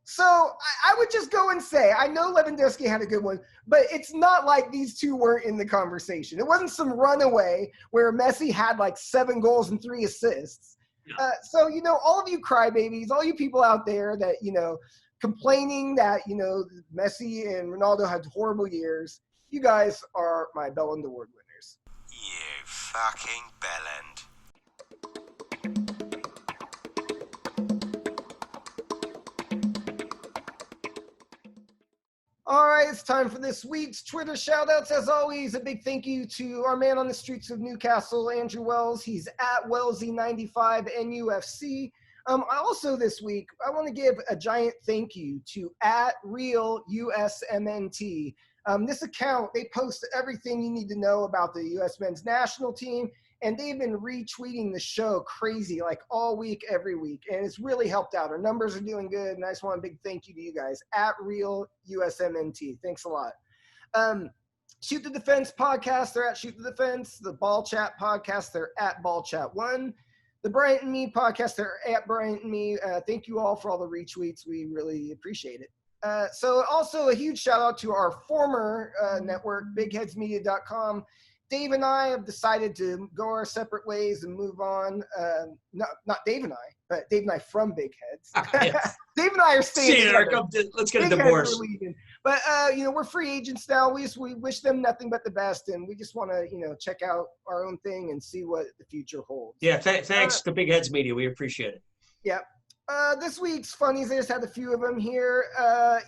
Speaker 2: So I would just go and say, I know Lewandowski had a good one, but it's not like these two weren't in the conversation. It wasn't some runaway where Messi had like 7 goals and 3 assists.
Speaker 1: Yeah.
Speaker 2: So, all of you crybabies, all you people out there that, complaining that, Messi and Ronaldo had horrible years, you guys are my Ballon d'Or winners.
Speaker 4: You fucking bellend.
Speaker 2: All right, it's time for this week's Twitter shoutouts. As always, a big thank you to our man on the streets of Newcastle, Andrew Wells. He's at Wellsy95 NUFC. Also this week, I want to give a giant thank you to @RealUSMNT. This account, they post everything you need to know about the U.S. men's national team, and they've been retweeting the show crazy, like all week, every week, and it's really helped out. Our numbers are doing good, and I just want a big thank you to you guys. @RealUSMNT. Thanks a lot. Shoot the Defense podcast, they're at Shoot the Defense. The Ball Chat podcast, they're at Ball Chat 1. The Bryant and Me podcast, they're at Bryant and Me. Thank you all for all the retweets. We really appreciate it. So also a huge shout out to our former network, bigheadsmedia.com. Dave and I have decided to go our separate ways and move on. Not Dave and I, but Dave and I from Big Heads.
Speaker 1: Yes.
Speaker 2: Dave and I are staying together.
Speaker 1: Let's get a
Speaker 2: Big
Speaker 1: divorce.
Speaker 2: Heads are leaving. But, we're free agents now. We wish them nothing but the best, and we just want to, check out our own thing and see what the future holds.
Speaker 1: Yeah, thanks to Big Heads Media. We appreciate it.
Speaker 2: Yep. This week's funnies, I just had a few of them here.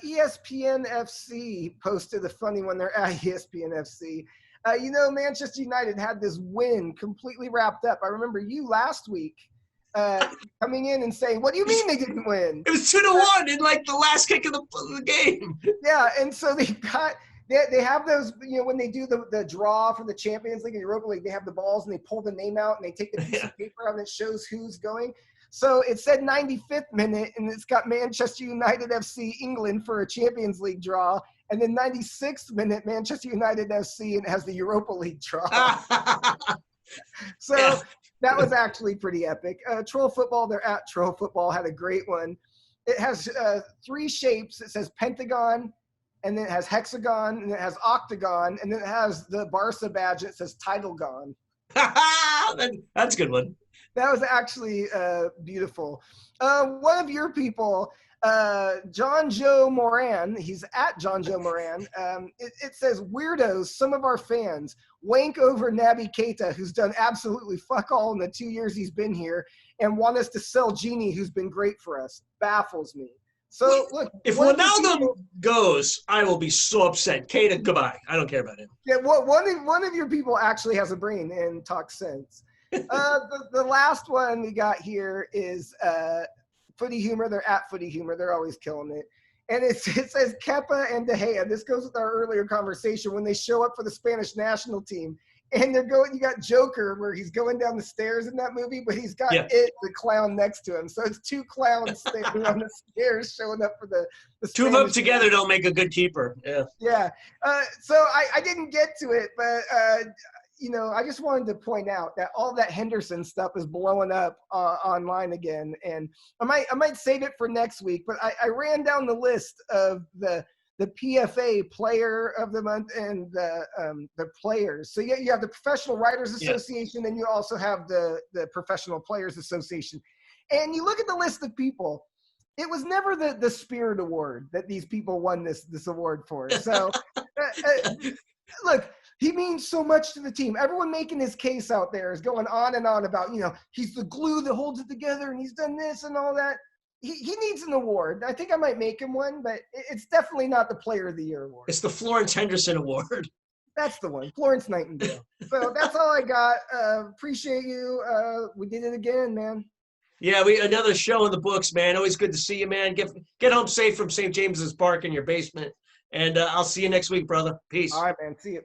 Speaker 2: ESPN FC posted a funny one. They're at ESPN FC. Manchester United had this win completely wrapped up. I remember you last week coming in and saying, "What do you mean they didn't win?"
Speaker 1: It was 2-1 in like the last kick of the game.
Speaker 2: Yeah, and so they have those, when they do the draw for the Champions League and Europa League, they have the balls and they pull the name out and they take the piece of paper out and it shows who's going. So it said 95th minute, and it's got Manchester United FC England for a Champions League draw. And then 96th minute, Manchester United FC, and it has the Europa League draw. So that was actually pretty epic. Troll Football, they're at Troll Football, had a great one. It has 3 shapes. It says pentagon, and then it has hexagon, and it has octagon, and then it has the Barca badge, and it says title gone.
Speaker 1: That's a good one.
Speaker 2: That was actually beautiful. One of your people, John Joe Moran, he's at John Joe Moran. It says, weirdos, some of our fans, wank over Naby Keita, who's done absolutely fuck all in the 2 years he's been here, and want us to sell Genie, who's been great for us. Baffles me. So, look.
Speaker 1: If Ronaldo goes, I will be so upset. Keita, goodbye. I don't care about him.
Speaker 2: Yeah, one of your people actually has a brain and talks sense. The last one we got here is Footy Humor. They're at Footy Humor. They're always killing it. And it says Kepa and De Gea. This goes with our earlier conversation when they show up for the Spanish national team. And you got Joker where he's going down the stairs in that movie, but he's got the clown next to him. So it's 2 clowns standing on the stairs showing up for the
Speaker 1: 2 of them together don't make a good keeper. Yeah.
Speaker 2: Yeah. So I didn't get to it, but I just wanted to point out that all that Henderson stuff is blowing up online again, and I might save it for next week. But I ran down the list of the PFA Player of the Month and the players. So you have the Professional Writers Association, and you also have the Professional Players Association. And you look at the list of people. It was never the Spirit Award that these people won this award for. So look. He means so much to the team. Everyone making his case out there is going on and on about, he's the glue that holds it together and he's done this and all that. he needs an award. I think I might make him one, but it's definitely not the Player of the Year award.
Speaker 1: It's the Florence Henderson Award.
Speaker 2: That's the one, Florence Nightingale. So that's all I got. Appreciate you. We did it again, man.
Speaker 1: Yeah, another show in the books, man. Always good to see you, man. Get home safe from St. James's Park in your basement. And I'll see you next week, brother. Peace.
Speaker 2: All right, man. See you.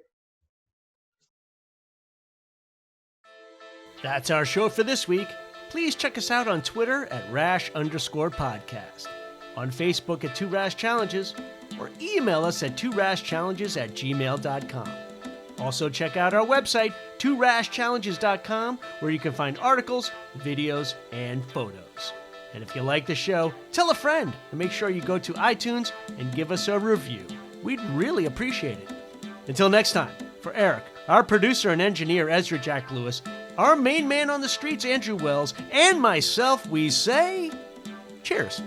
Speaker 5: That's our show for this week. Please check us out on Twitter at @Rash_podcast, on Facebook at 2Rash Challenges, or email us at 2rashchallenges@gmail.com. Also check out our website, 2rashchallenges.com, where you can find articles, videos, and photos. And if you like the show, tell a friend, and make sure you go to iTunes and give us a review. We'd really appreciate it. Until next time, for Eric, our producer and engineer Ezra Jack Lewis, our main man on the streets Andrew Wells, and myself, we say cheers.